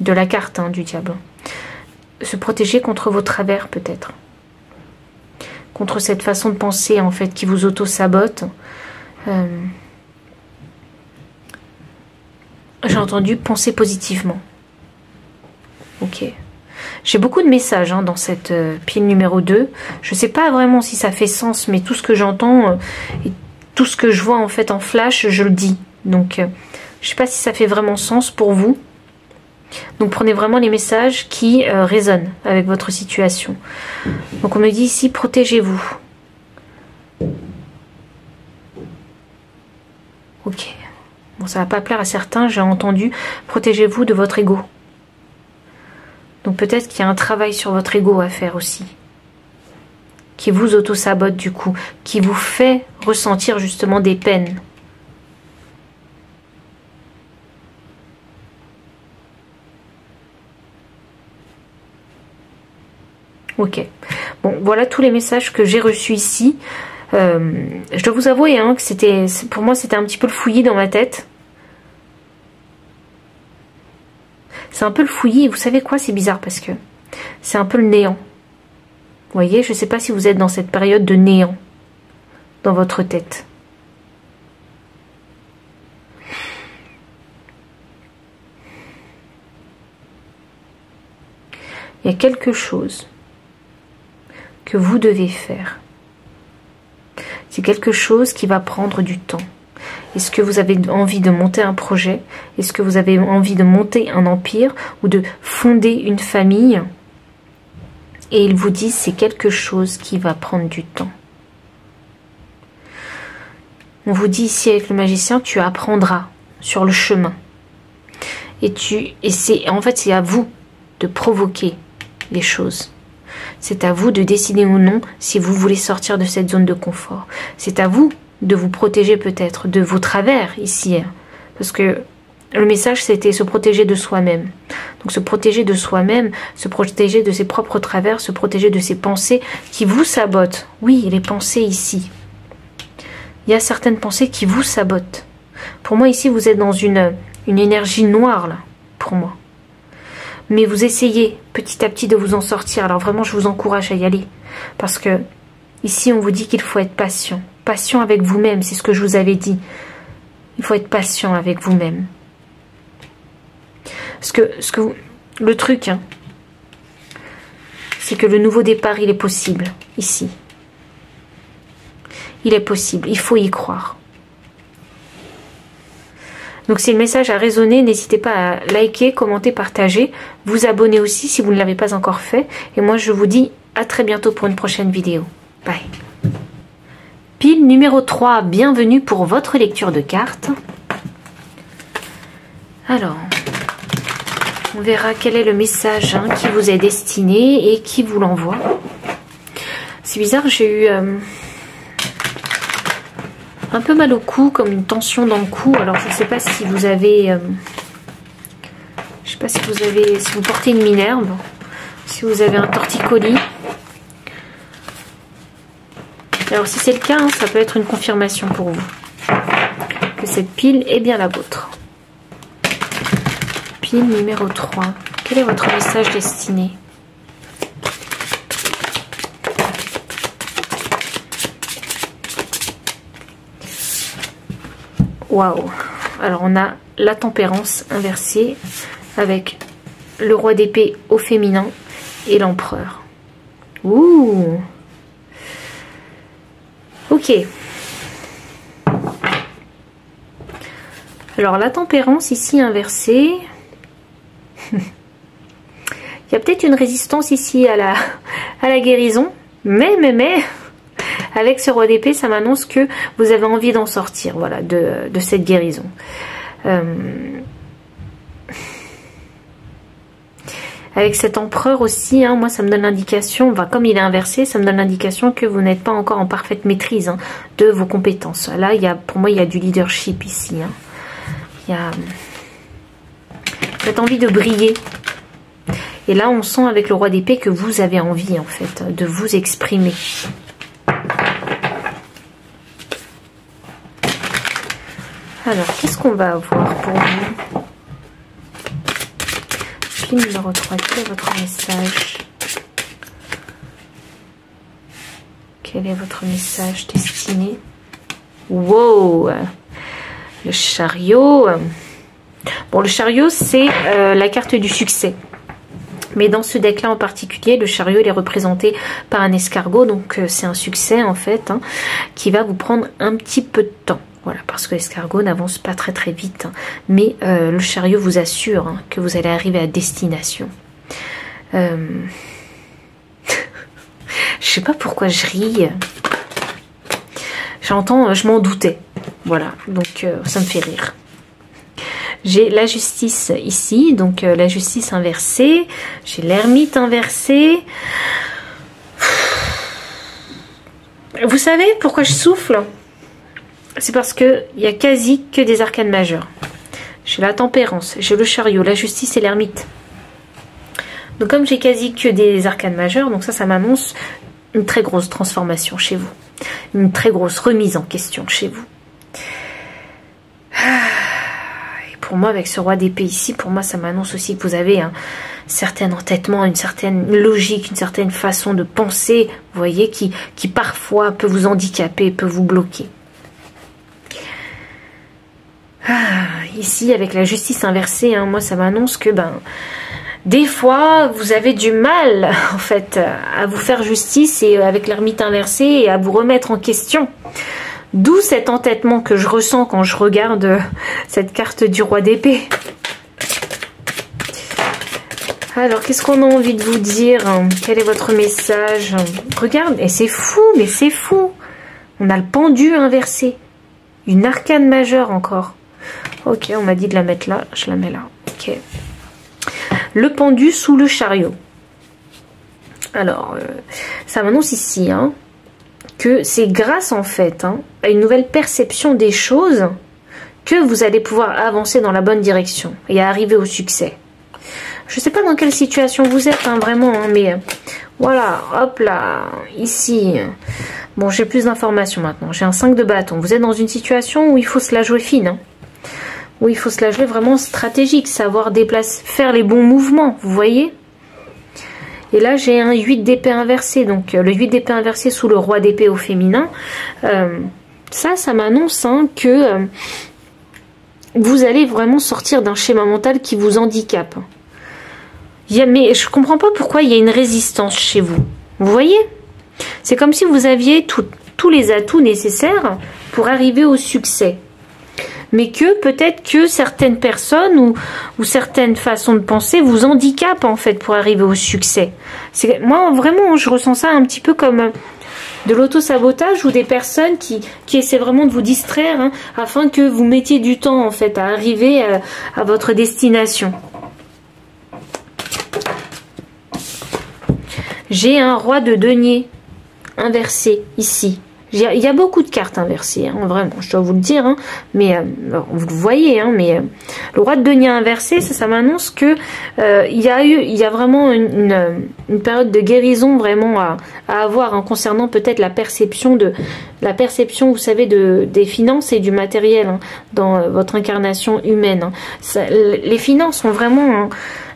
de la carte hein, du diable. Se protéger contre vos travers peut-être. Contre cette façon de penser en fait qui vous auto-sabote. J'ai entendu penser positivement. Ok. J'ai beaucoup de messages hein, dans cette pile numéro 2. Je ne sais pas vraiment si ça fait sens, mais tout ce que j'entends et tout ce que je vois en fait en flash, je le dis. Donc, je ne sais pas si ça fait vraiment sens pour vous. Donc, prenez vraiment les messages qui résonnent avec votre situation. Donc, on me dit ici, protégez-vous. Ok. Bon, ça ne va pas plaire à certains, j'ai entendu, protégez-vous de votre ego. Donc peut-être qu'il y a un travail sur votre ego à faire aussi. Qui vous auto-sabote du coup. Qui vous fait ressentir justement des peines. Ok. Bon, voilà tous les messages que j'ai reçus ici. Je dois vous avouer hein, que pour moi c'était un petit peu le fouillis dans ma tête. C'est un peu le fouillis, vous savez quoi, c'est bizarre parce que c'est un peu le néant. Vous voyez, je ne sais pas si vous êtes dans cette période de néant dans votre tête. Il y a quelque chose que vous devez faire. C'est quelque chose qui va prendre du temps. Est-ce que vous avez envie de monter un projet? Est-ce que vous avez envie de monter un empire ou de fonder une famille? Et il vous dit c'est quelque chose qui va prendre du temps. On vous dit ici avec le magicien, tu apprendras sur le chemin. Et en fait c'est à vous de provoquer les choses. C'est à vous de décider ou non si vous voulez sortir de cette zone de confort. C'est à vous de vous protéger peut-être de vos travers ici. Parce que le message c'était se protéger de soi-même. Donc se protéger de soi-même, se protéger de ses propres travers, se protéger de ses pensées qui vous sabotent. Oui, les pensées ici. Il y a certaines pensées qui vous sabotent. Pour moi ici vous êtes dans une énergie noire là, pour moi. Mais vous essayez petit à petit de vous en sortir. Alors vraiment je vous encourage à y aller. Parce que ici on vous dit qu'il faut être patient. Patient avec vous-même, c'est ce que je vous avais dit. Il faut être patient avec vous-même. Le truc, hein, c'est que le nouveau départ, il est possible, ici. Il est possible, il faut y croire. Donc si le message a résonné, n'hésitez pas à liker, commenter, partager, vous abonner aussi si vous ne l'avez pas encore fait. Et moi je vous dis à très bientôt pour une prochaine vidéo. Bye. Pile numéro 3, bienvenue pour votre lecture de cartes. Alors, on verra quel est le message hein, qui vous est destiné et qui vous l'envoie. C'est bizarre, j'ai eu un peu mal au cou, comme une tension dans le cou. Alors, je ne sais pas si vous avez... je sais pas si vous portez une minerve, si vous avez un torticolis. Alors si c'est le cas, hein, ça peut être une confirmation pour vous que cette pile est bien la vôtre. Pile numéro 3. Quel est votre message destiné? Waouh. Alors on a la tempérance inversée avec le roi d'épée au féminin et l'empereur. Ouh. Ok. Alors la tempérance ici inversée. Il y a peut-être une résistance ici à la guérison. Mais, avec ce roi d'épée, ça m'annonce que vous avez envie d'en sortir, voilà, de cette guérison. Avec cet empereur aussi, hein, moi ça me donne l'indication, comme il est inversé, ça me donne l'indication que vous n'êtes pas encore en parfaite maîtrise de vos compétences. Là, pour moi, il y a du leadership ici. Hein. Il y a cette envie de briller. Et là, on sent avec le roi d'épée que vous avez envie, en fait, de vous exprimer. Alors, qu'est-ce qu'on va avoir pour vous? Pile numéro 3, quel est votre message? Quel est votre message destiné? Wow! Le chariot. Bon, le chariot, c'est la carte du succès. Mais dans ce deck-là en particulier, le chariot il est représenté par un escargot. Donc, c'est un succès, en fait, hein, qui va vous prendre un petit peu de temps. Voilà, parce que l'escargot n'avance pas très très vite. Hein, mais le chariot vous assure hein, que vous allez arriver à destination. Je sais pas pourquoi je ris. J'entends, je m'en doutais. Voilà, donc ça me fait rire. J'ai la justice ici, donc la justice inversée. J'ai l'ermite inversé. Vous savez pourquoi je souffle? C'est parce qu'il n'y a quasi que des arcanes majeures. J'ai la tempérance, j'ai le chariot, la justice et l'ermite. Donc comme j'ai quasi que des arcanes majeures, donc ça m'annonce une très grosse transformation chez vous. Une très grosse remise en question chez vous. Et pour moi, avec ce roi d'épée ici, pour moi, ça m'annonce aussi que vous avez un certain entêtement, une certaine logique, une certaine façon de penser, vous voyez, qui parfois peut vous handicaper, peut vous bloquer. Ici, avec la justice inversée, hein, moi, ça m'annonce que, des fois, vous avez du mal, en fait, à vous faire justice et avec l'ermite inversé et à vous remettre en question. D'où cet entêtement que je ressens quand je regarde cette carte du roi d'épée. Alors, qu'est-ce qu'on a envie de vous dire? Quel est votre message? Regarde, et c'est fou, mais c'est fou. On a le pendu inversé. Une arcane majeure encore. Ok, on m'a dit de la mettre là, je la mets là. Ok. Le pendu sous le chariot. Alors, ça m'annonce ici hein, que c'est grâce en fait hein, à une nouvelle perception des choses que vous allez pouvoir avancer dans la bonne direction et arriver au succès. Je ne sais pas dans quelle situation vous êtes hein, vraiment, hein, mais voilà, hop là, ici. Bon, j'ai plus d'informations maintenant. J'ai un 5 de bâton. Vous êtes dans une situation où il faut se la jouer fine. Hein. Où il faut se la jouer vraiment stratégique, savoir déplacer, faire les bons mouvements, vous voyez. Et là, j'ai un 8 d'épée inversé. Donc, le 8 d'épée inversé sous le roi d'épée au féminin. Ça m'annonce hein, que vous allez vraiment sortir d'un schéma mental qui vous handicape. Mais je ne comprends pas pourquoi il y a une résistance chez vous. Vous voyez? C'est comme si vous aviez tous les atouts nécessaires pour arriver au succès. Mais que peut-être que certaines personnes ou certaines façons de penser vous handicapent en fait pour arriver au succès. Moi vraiment je ressens ça un petit peu comme de l'auto-sabotage ou des personnes qui essaient vraiment de vous distraire hein, afin que vous mettiez du temps en fait à arriver à votre destination. J'ai un roi de denier inversé ici. Il y a beaucoup de cartes inversées, hein, vraiment, je dois vous le dire, hein, mais vous le voyez, hein, mais le roi de denier inversé, ça m'annonce que il y a vraiment une période de guérison vraiment à avoir hein, concernant peut-être la perception, vous savez, des finances et du matériel hein, dans votre incarnation humaine. Hein. Les finances ont vraiment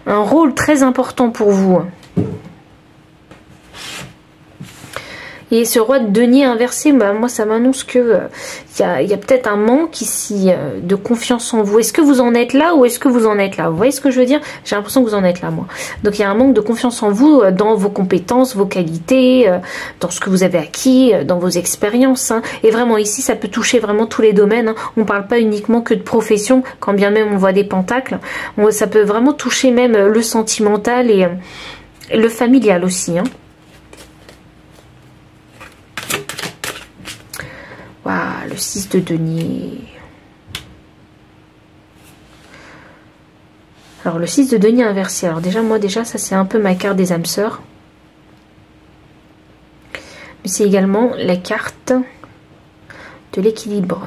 un rôle très important pour vous. Hein. Et ce roi de denier inversé, bah, moi ça m'annonce que y a peut-être un manque ici de confiance en vous. Est-ce que vous en êtes là ou est-ce que vous en êtes là? Vous voyez ce que je veux dire? J'ai l'impression que vous en êtes là, moi. Donc il y a un manque de confiance en vous, dans vos compétences, vos qualités, dans ce que vous avez acquis, dans vos expériences. Hein. Et vraiment ici, ça peut toucher vraiment tous les domaines. Hein. On ne parle pas uniquement que de profession, quand bien même on voit des pentacles. Ça peut vraiment toucher même le sentimental et le familial aussi. Hein. Waouh, le 6 de denier. Alors, le 6 de denier inversé. Alors, déjà, ça, c'est un peu ma carte des âmes sœurs. Mais c'est également la carte de l'équilibre.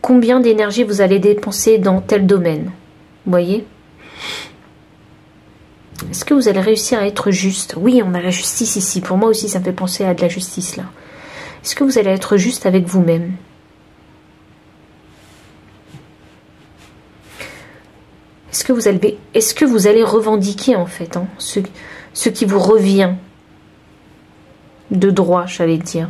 Combien d'énergie vous allez dépenser dans tel domaine? Vous voyez? Est-ce que vous allez réussir à être juste? Oui, on a la justice ici. Pour moi aussi, ça me fait penser à de la justice, là. Est-ce que vous allez être juste avec vous-même? Est-ce que vous allez revendiquer, en fait, hein, ce qui vous revient de droit, j'allais dire?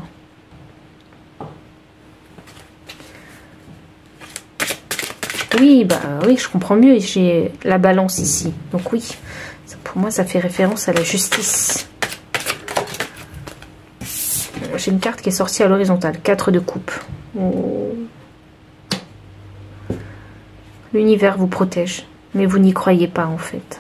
Oui, bah oui, je comprends mieux. J'ai la balance ici. Donc oui, pour moi, ça fait référence à la justice. J'ai une carte qui est sortie à l'horizontale. 4 de coupe. Oh. L'univers vous protège. Mais vous n'y croyez pas, en fait.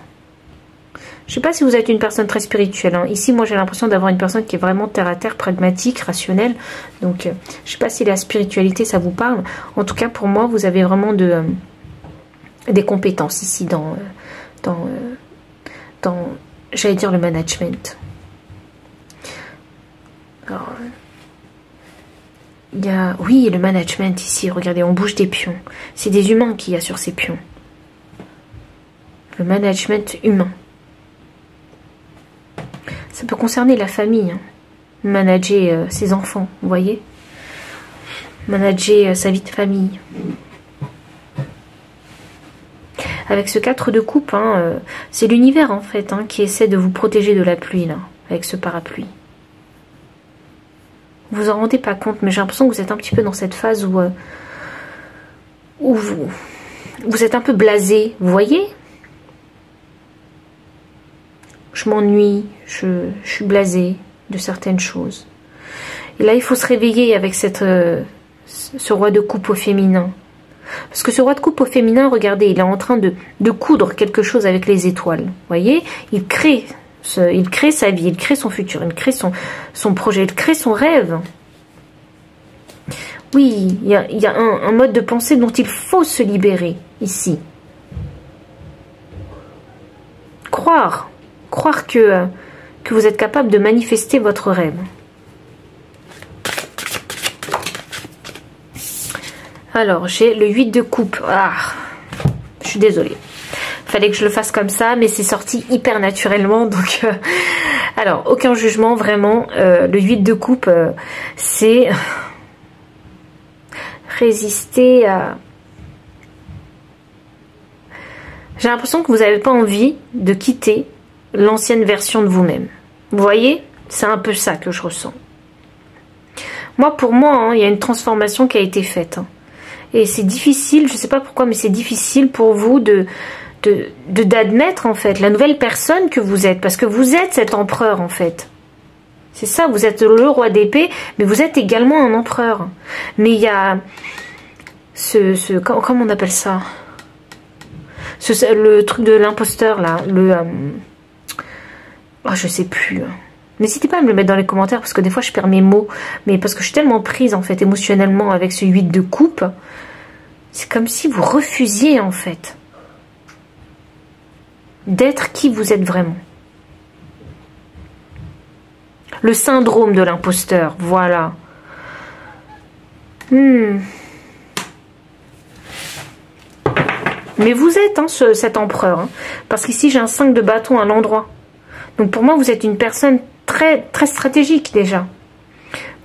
Je ne sais pas si vous êtes une personne très spirituelle. Hein. Ici, moi, j'ai l'impression d'avoir une personne qui est vraiment terre-à-terre, pragmatique, rationnelle. Donc, je ne sais pas si la spiritualité, ça vous parle. En tout cas, pour moi, vous avez vraiment des compétences ici dans j'allais dire, le management. Alors, il y a, oui, le management ici. Regardez, on bouge des pions. C'est des humains qu'il y a sur ces pions. Le management humain. Ça peut concerner la famille. Hein. Manager ses enfants, vous voyez. Manager sa vie de famille. Avec ce 4 de coupe, hein, c'est l'univers en fait hein, qui essaie de vous protéger de la pluie, là, avec ce parapluie. Vous vous en rendez pas compte, mais j'ai l'impression que vous êtes un petit peu dans cette phase où vous êtes un peu blasé, vous voyez? Je m'ennuie, je suis blasée de certaines choses. Et là, il faut se réveiller avec ce roi de coupe au féminin. Parce que ce roi de coupe au féminin, regardez, il est en train de coudre quelque chose avec les étoiles. Vous voyez? Il crée sa vie, il crée son futur, il crée son projet, il crée son rêve. Oui, il y a un mode de pensée dont il faut se libérer ici. Croire que vous êtes capable de manifester votre rêve. Alors, j'ai le 8 de coupe. Ah, je suis désolée. Fallait que je le fasse comme ça, mais c'est sorti hyper naturellement. Donc, alors, aucun jugement, vraiment. Le 8 de coupe, c'est résister à... J'ai l'impression que vous n'avez pas envie de quitter l'ancienne version de vous-même. Vous voyez? C'est un peu ça que je ressens. Moi, pour moi, hein, il y a une transformation qui a été faite. Hein. Et c'est difficile, je ne sais pas pourquoi, mais c'est difficile pour vous d'admettre, en fait, la nouvelle personne que vous êtes. Parce que vous êtes cet empereur, en fait. C'est ça, vous êtes le roi d'épée, mais vous êtes également un empereur. Mais il y a comment on appelle ça? Le truc de l'imposteur, là. Oh, je sais plus. N'hésitez pas à me le mettre dans les commentaires, parce que des fois, je perds mes mots. Mais parce que je suis tellement prise, en fait, émotionnellement, avec ce 8 de coupe. C'est comme si vous refusiez, en fait, d'être qui vous êtes vraiment. Le syndrome de l'imposteur, voilà. Mais vous êtes hein, cet empereur. Hein, parce qu'ici, j'ai un 5 de bâton à l'endroit. Donc pour moi, vous êtes une personne très, très stratégique déjà.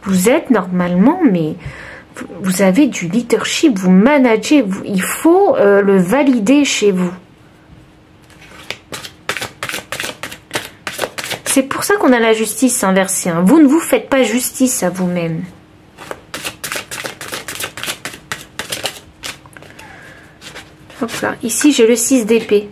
Vous êtes normalement, mais vous avez du leadership, vous managez. Il faut le valider chez vous. C'est pour ça qu'on a la justice inversée. Hein. Vous ne vous faites pas justice à vous-même. Hop là. Ici, j'ai le 6 d'épée.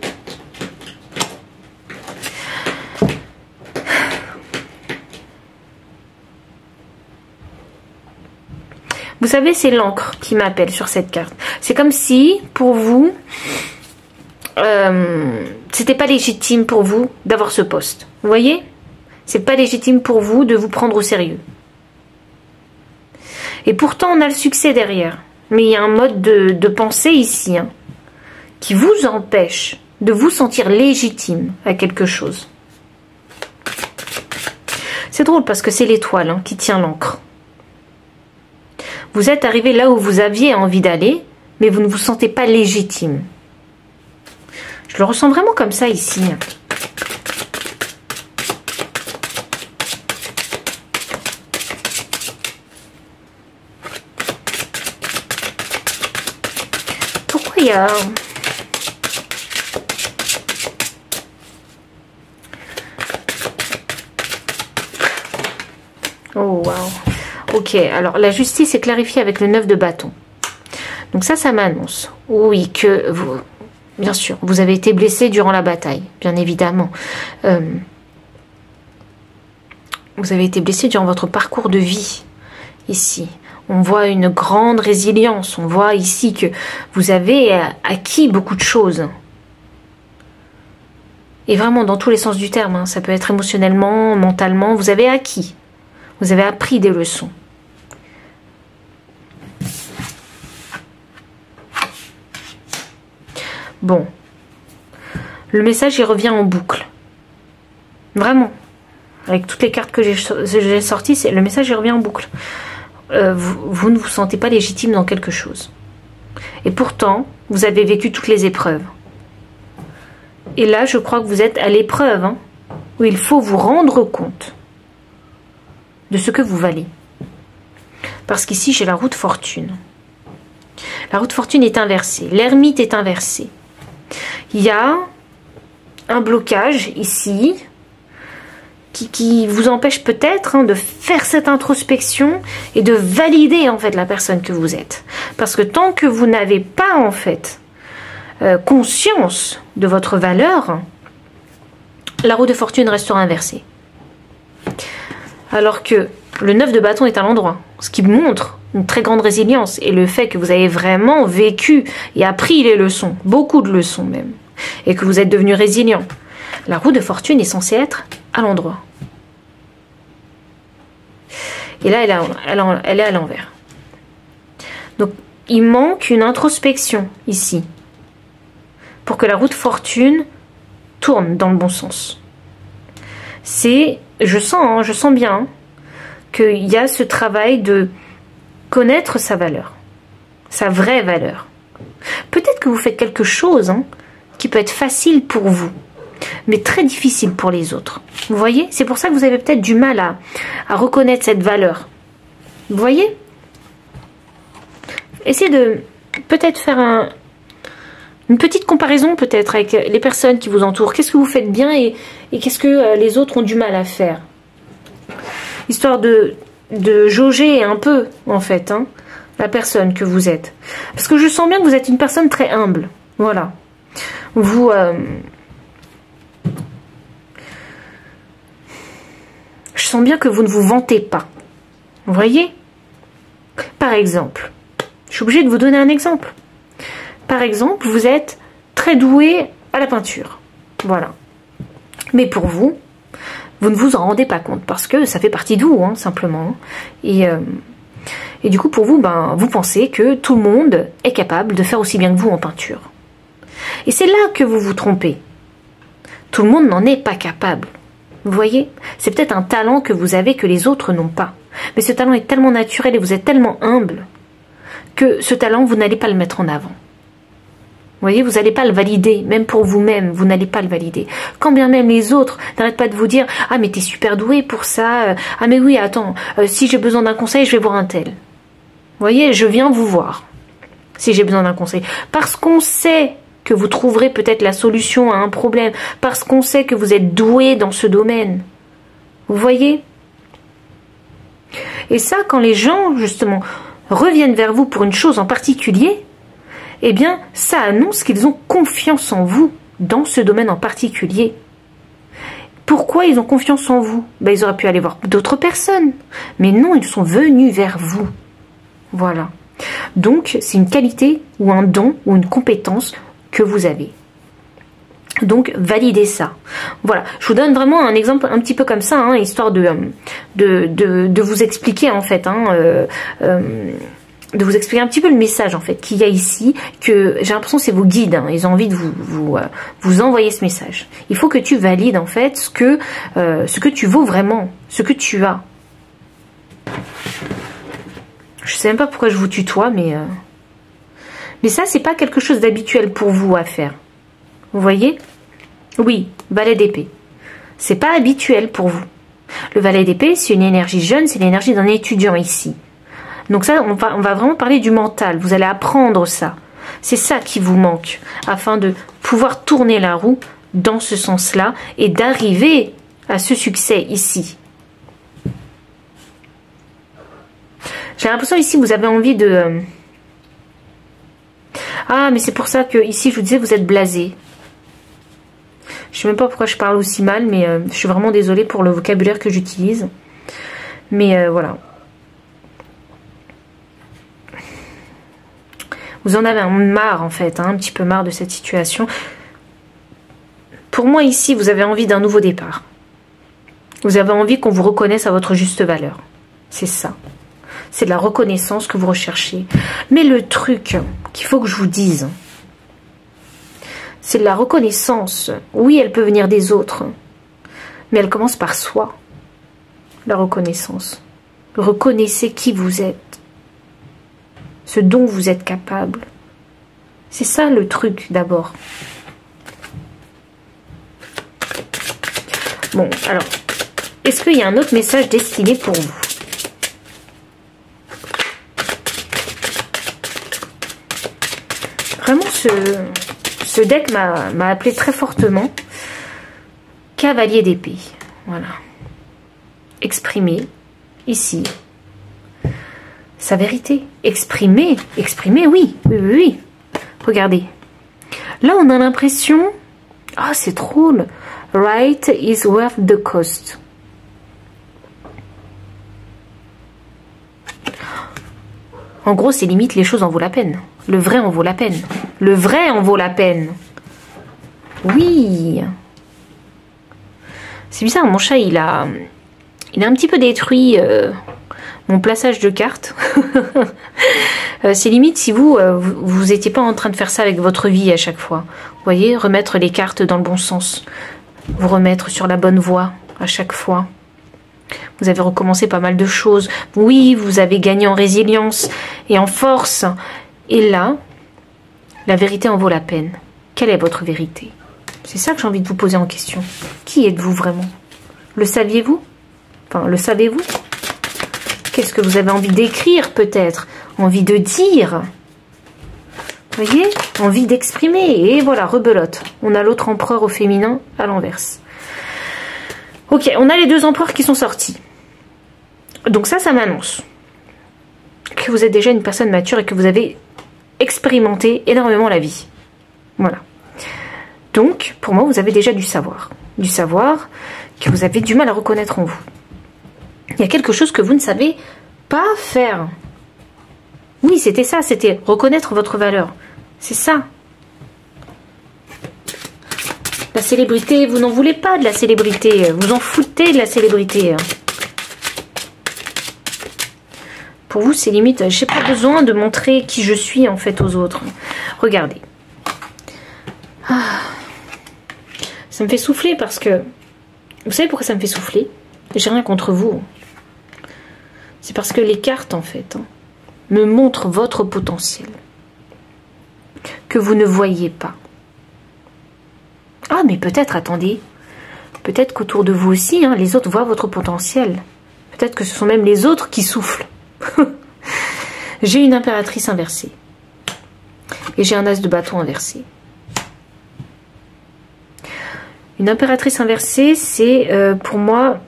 Vous savez, c'est l'encre qui m'appelle sur cette carte. C'est comme si, pour vous, c'était pas légitime pour vous d'avoir ce poste. Vous voyez? C'est pas légitime pour vous de vous prendre au sérieux. Et pourtant, on a le succès derrière. Mais il y a un mode de pensée ici, hein, qui vous empêche de vous sentir légitime à quelque chose. C'est drôle parce que c'est l'étoile, hein, qui tient l'encre. Vous êtes arrivé là où vous aviez envie d'aller, mais vous ne vous sentez pas légitime. Je le ressens vraiment comme ça ici. Pourquoi il y a... Oh, wow. Ok, alors la justice est clarifiée avec le 9 de bâton. Donc ça m'annonce, oui, que vous, bien sûr, vous avez été blessé durant la bataille, bien évidemment. Vous avez été blessé durant votre parcours de vie, ici. On voit une grande résilience, on voit ici que vous avez acquis beaucoup de choses. Et vraiment, dans tous les sens du terme, hein, ça peut être émotionnellement, mentalement, vous avez acquis. Vous avez appris des leçons. Bon. Le message, il revient en boucle. Vraiment. Avec toutes les cartes que j'ai sorties, le message, il revient en boucle. Vous ne vous sentez pas légitime dans quelque chose. Et pourtant, vous avez vécu toutes les épreuves. Et là, je crois que vous êtes à l'épreuve, hein, où il faut vous rendre compte de ce que vous valez. Parce qu'ici, j'ai la roue de fortune. La roue de fortune est inversée. L'ermite est inversée. Il y a un blocage ici qui vous empêche peut-être, hein, de faire cette introspection et de valider en fait la personne que vous êtes. Parce que tant que vous n'avez pas en fait conscience de votre valeur, la roue de fortune restera inversée. Alors que le 9 de bâton est à l'endroit, ce qui montre une très grande résilience et le fait que vous avez vraiment vécu et appris les leçons, beaucoup de leçons même, et que vous êtes devenu résilient. La roue de fortune est censée être à l'endroit. Et là, elle est à l'envers. Donc, il manque une introspection ici pour que la roue de fortune tourne dans le bon sens. Je sens bien qu'il y a ce travail de connaître sa valeur, sa vraie valeur. Peut-être que vous faites quelque chose, hein, qui peut être facile pour vous, mais très difficile pour les autres. Vous voyez? C'est pour ça que vous avez peut-être du mal à reconnaître cette valeur. Vous voyez? Essayez de peut-être faire une petite comparaison peut-être avec les personnes qui vous entourent. Qu'est-ce que vous faites bien et qu'est-ce que les autres ont du mal à faire? Histoire de jauger un peu, en fait, hein, la personne que vous êtes. Parce que je sens bien que vous êtes une personne très humble. Voilà. Vous... je sens bien que vous ne vous vantez pas. Vous voyez? Par exemple, je suis obligée de vous donner un exemple. Par exemple, vous êtes très doué à la peinture. Voilà. Mais pour vous, vous ne vous en rendez pas compte parce que ça fait partie de vous, hein, simplement. Et du coup, pour vous, vous pensez que tout le monde est capable de faire aussi bien que vous en peinture. Et c'est là que vous vous trompez. Tout le monde n'en est pas capable. Vous voyez? C'est peut-être un talent que vous avez que les autres n'ont pas. Mais ce talent est tellement naturel et vous êtes tellement humble que ce talent, vous n'allez pas le mettre en avant. Vous voyez, vous n'allez pas le valider, même pour vous-même, vous n'allez pas le valider. Quand bien même les autres n'arrêtent pas de vous dire « Ah, mais t'es super doué pour ça. Ah, mais oui, attends, si j'ai besoin d'un conseil, je vais voir un tel. » Vous voyez, je viens vous voir si j'ai besoin d'un conseil. Parce qu'on sait que vous trouverez peut-être la solution à un problème, parce qu'on sait que vous êtes doué dans ce domaine. Vous voyez? Et ça, quand les gens, justement, reviennent vers vous pour une chose en particulier, eh bien, ça annonce qu'ils ont confiance en vous dans ce domaine en particulier. Pourquoi ils ont confiance en vous? Ben, ils auraient pu aller voir d'autres personnes. Mais non, ils sont venus vers vous. Voilà. Donc, c'est une qualité ou un don ou une compétence que vous avez. Donc, validez ça. Voilà. Je vous donne vraiment un exemple un petit peu comme ça, hein, histoire de vous expliquer, en fait, de vous expliquer un petit peu le message, en fait, qu'il y a ici, que j'ai l'impression que c'est vos guides, hein, ils ont envie de vous envoyer ce message. Il faut que tu valides, en fait, ce que tu vaux vraiment, ce que tu as. Je sais même pas pourquoi je vous tutoie, mais ça, c'est pas quelque chose d'habituel pour vous à faire. Vous voyez? Oui, valet d'épée. C'est pas habituel pour vous. Le valet d'épée, c'est une énergie jeune, c'est l'énergie d'un étudiant ici. Donc ça, on va vraiment parler du mental. Vous allez apprendre ça. C'est ça qui vous manque, afin de pouvoir tourner la roue dans ce sens-là et d'arriver à ce succès ici. J'ai l'impression ici, vous avez envie de... Ah, mais c'est pour ça que ici, je vous disais, vous êtes blasé. Je ne sais même pas pourquoi je parle aussi mal, mais je suis vraiment désolée pour le vocabulaire que j'utilise. Mais voilà. Vous en avez marre, en fait, hein, un petit peu marre de cette situation. Pour moi, ici, vous avez envie d'un nouveau départ. Vous avez envie qu'on vous reconnaisse à votre juste valeur. C'est ça. C'est de la reconnaissance que vous recherchez. Mais le truc qu'il faut que je vous dise, c'est de la reconnaissance. Oui, elle peut venir des autres, mais elle commence par soi. La reconnaissance. Reconnaissez qui vous êtes, ce dont vous êtes capable. C'est ça le truc d'abord. Bon, alors, est-ce qu'il y a un autre message destiné pour vous? Vraiment, ce deck m'a appelé très fortement. Cavalier d'épée. Voilà. Exprimer, ici, sa vérité. Exprimer, oui. Oui. Regardez. Là, on a l'impression... Ah, c'est drôle. Right is worth the cost. En gros, c'est limite, les choses en vaut la peine. Le vrai en vaut la peine. Le vrai en vaut la peine. Oui. C'est bizarre, mon chat, il a un petit peu détruit mon plaçage de cartes. C'est limite si vous étiez pas en train de faire ça avec votre vie à chaque fois. Vous voyez, remettre les cartes dans le bon sens. Vous remettre sur la bonne voie à chaque fois. Vous avez recommencé pas mal de choses. Oui, vous avez gagné en résilience et en force. Et là, la vérité en vaut la peine. Quelle est votre vérité? C'est ça que j'ai envie de vous poser en question. Qui êtes-vous vraiment? Le saviez-vous? Enfin, le savez-vous? Qu'est-ce que vous avez envie d'écrire peut-être? Envie de dire? Vous voyez? Envie d'exprimer. Et voilà, rebelote. On a l'autre empereur au féminin à l'inverse. Ok, on a les deux empereurs qui sont sortis. Donc ça m'annonce que vous êtes déjà une personne mature et que vous avez expérimenté énormément la vie. Voilà. Donc, pour moi, vous avez déjà du savoir. Du savoir que vous avez du mal à reconnaître en vous. Il y a quelque chose que vous ne savez pas faire. Oui, c'était ça, c'était reconnaître votre valeur. C'est ça. La célébrité, vous n'en voulez pas de la célébrité. Vous en foutez de la célébrité. Pour vous, c'est limite, je n'ai pas besoin de montrer qui je suis en fait aux autres. Regardez. Ah. Ça me fait souffler parce que... Vous savez pourquoi ça me fait souffler? J'ai rien contre vous. C'est parce que les cartes, en fait, me montrent votre potentiel. Que vous ne voyez pas. Ah, mais peut-être, attendez. Peut-être qu'autour de vous aussi, les autres voient votre potentiel. Peut-être que ce sont même les autres qui soufflent. J'ai une impératrice inversée. Et j'ai un as de bâton inversé. Une impératrice inversée, c'est pour moi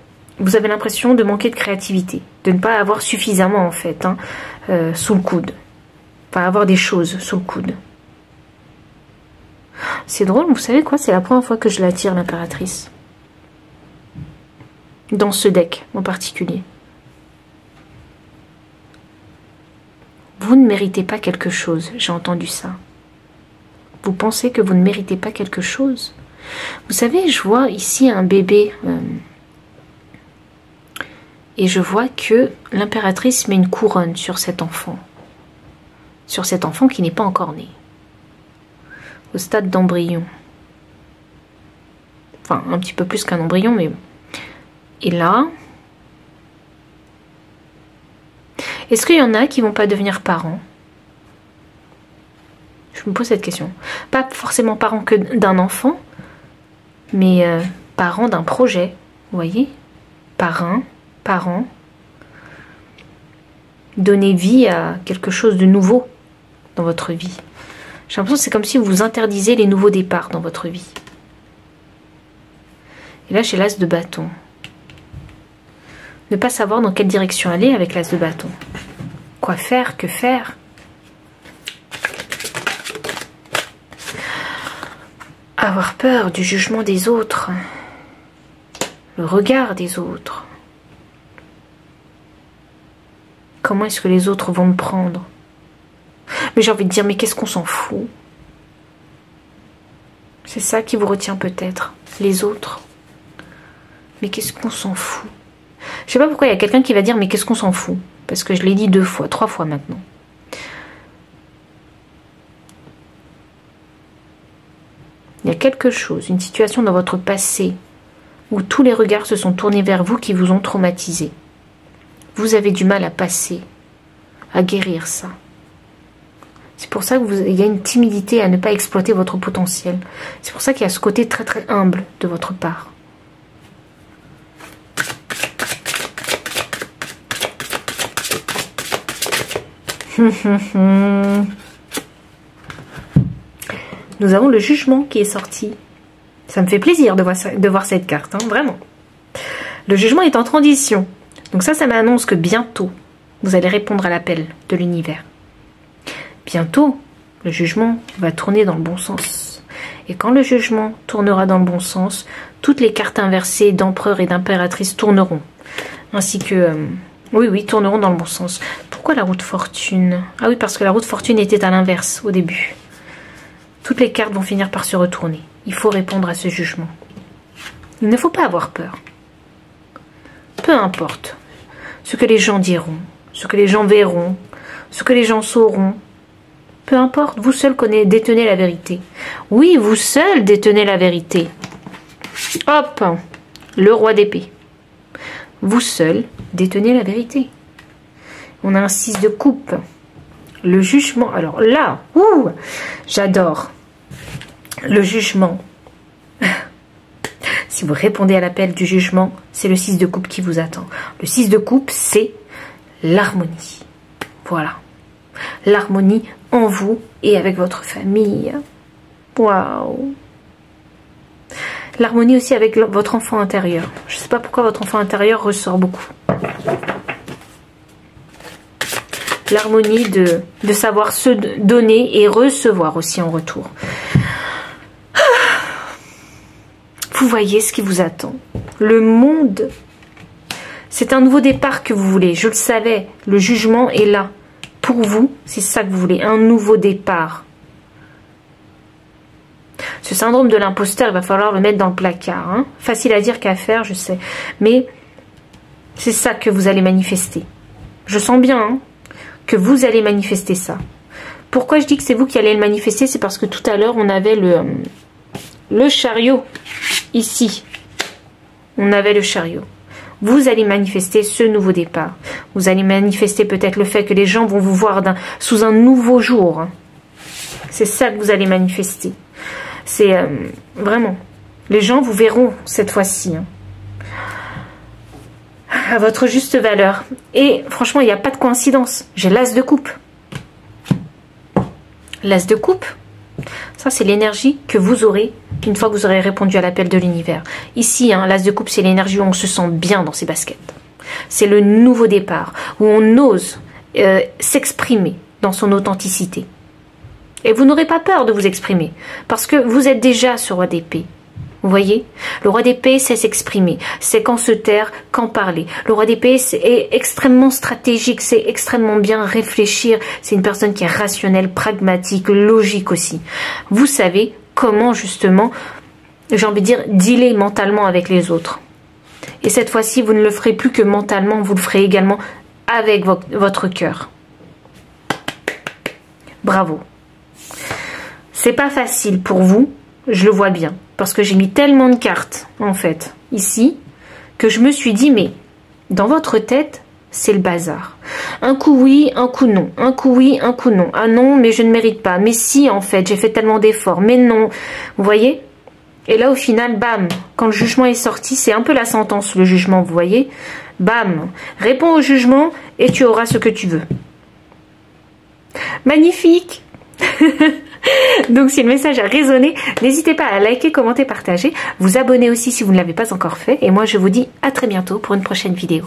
vous avez l'impression de manquer de créativité, de ne pas avoir suffisamment en fait sous le coude, pas avoir des choses sous le coude. C'est drôle, vous savez quoi, c'est la première fois que je l'attire, l'impératrice. Dans ce deck en particulier. Vous ne méritez pas quelque chose, j'ai entendu ça. Vous pensez que vous ne méritez pas quelque chose? Vous savez, je vois ici un bébé et je vois que l'impératrice met une couronne sur cet enfant. Sur cet enfant qui n'est pas encore né. Au stade d'embryon. Enfin, un petit peu plus qu'un embryon, mais... Et là... Est-ce qu'il y en a qui ne vont pas devenir parents? Je me pose cette question. Pas forcément parents que d'un enfant, mais parents d'un projet. Vous voyez? Parrain, parents. Donner vie à quelque chose de nouveau dans votre vie. J'ai l'impression que c'est comme si vous interdisez les nouveaux départs dans votre vie. Et là, j'ai l'as de bâton. Ne pas savoir dans quelle direction aller avec l'as de bâton. Quoi faire? Que faire? Avoir peur du jugement des autres. Le regard des autres. Comment est-ce que les autres vont me prendre? Mais j'ai envie de dire, mais qu'est-ce qu'on s'en fout? C'est ça qui vous retient peut-être, les autres. Mais qu'est-ce qu'on s'en fout? Je sais pas pourquoi il y a quelqu'un qui va dire, mais qu'est-ce qu'on s'en fout? Parce que je l'ai dit 2 fois, 3 fois maintenant. Il y a quelque chose, une situation dans votre passé où tous les regards se sont tournés vers vous qui vous ont traumatisé. Vous avez du mal à passer, à guérir ça. C'est pour ça qu'il y a une timidité à ne pas exploiter votre potentiel. C'est pour ça qu'il y a ce côté très très humble de votre part. Nous avons le jugement qui est sorti. Ça me fait plaisir de voir cette carte, hein, vraiment. Le jugement est en transition. Donc ça m'annonce que bientôt, vous allez répondre à l'appel de l'univers. Bientôt, le jugement va tourner dans le bon sens. Et quand le jugement tournera dans le bon sens, toutes les cartes inversées d'empereur et d'impératrice tourneront. Ainsi que... oui, tourneront dans le bon sens. Pourquoi la roue de fortune? Ah oui, parce que la roue de fortune était à l'inverse au début. Toutes les cartes vont finir par se retourner. Il faut répondre à ce jugement. Il ne faut pas avoir peur. Peu importe ce que les gens diront, ce que les gens verront, ce que les gens sauront. Peu importe, vous seul détenez la vérité. Oui, vous seul détenez la vérité. Hop, le roi d'épée. Vous seul détenez la vérité. On a un 6 de coupe. Le jugement. Alors là, j'adore. Le jugement. Si vous répondez à l'appel du jugement, c'est le 6 de coupe qui vous attend. Le 6 de coupe, c'est l'harmonie. Voilà. L'harmonie en vous et avec votre famille. Waouh. L'harmonie aussi avec votre enfant intérieur. Je ne sais pas pourquoi votre enfant intérieur ressort beaucoup. L'harmonie de savoir se donner et recevoir aussi en retour. Vous voyez ce qui vous attend. Le monde, c'est un nouveau départ que vous voulez. Je le savais, le jugement est là. Pour vous, c'est ça que vous voulez, un nouveau départ. Ce syndrome de l'imposteur, il va falloir le mettre dans le placard. Hein. Facile à dire qu'à faire, je sais. Mais c'est ça que vous allez manifester. Je sens bien que vous allez manifester ça. Pourquoi je dis que c'est vous qui allez le manifester? C'est parce que tout à l'heure, on avait le chariot ici. On avait le chariot. Vous allez manifester ce nouveau départ. Vous allez manifester peut-être le fait que les gens vont vous voir sous un nouveau jour. C'est ça que vous allez manifester. C'est vraiment... Les gens vous verront cette fois-ci. À votre juste valeur. Et franchement, il n'y a pas de coïncidence. J'ai l'as de coupe. L'as de coupe, Ça, c'est l'énergie que vous aurez une fois que vous aurez répondu à l'appel de l'univers. Ici, hein, l'as de coupe, c'est l'énergie où on se sent bien dans ses baskets. C'est le nouveau départ, où on ose s'exprimer dans son authenticité. Et vous n'aurez pas peur de vous exprimer, parce que vous êtes déjà ce roi d'épée. Vous voyez, le roi d'épée sait s'exprimer, c'est quand se taire, quand parler. Le roi d'épée est extrêmement stratégique, c'est extrêmement bien réfléchir. C'est une personne qui est rationnelle, pragmatique, logique aussi. Vous savez comment justement, j'ai envie de dire, dealer mentalement avec les autres. Et cette fois-ci, vous ne le ferez plus que mentalement, vous le ferez également avec votre cœur. Bravo. C'est pas facile pour vous, je le vois bien. Parce que j'ai mis tellement de cartes, en fait, ici, que je me suis dit, mais dans votre tête, c'est le bazar. Un coup oui, un coup non. Un coup oui, un coup non. Ah non, mais je ne mérite pas. Mais si, en fait, j'ai fait tellement d'efforts. Mais non. Vous voyez? Et là, au final, bam, quand le jugement est sorti, c'est un peu la sentence, le jugement, vous voyez? Bam, réponds au jugement et tu auras ce que tu veux. Magnifique. Donc si le message a résonné, n'hésitez pas à liker, commenter, partager, vous abonner aussi si vous ne l'avez pas encore fait. Et moi je vous dis à très bientôt pour une prochaine vidéo.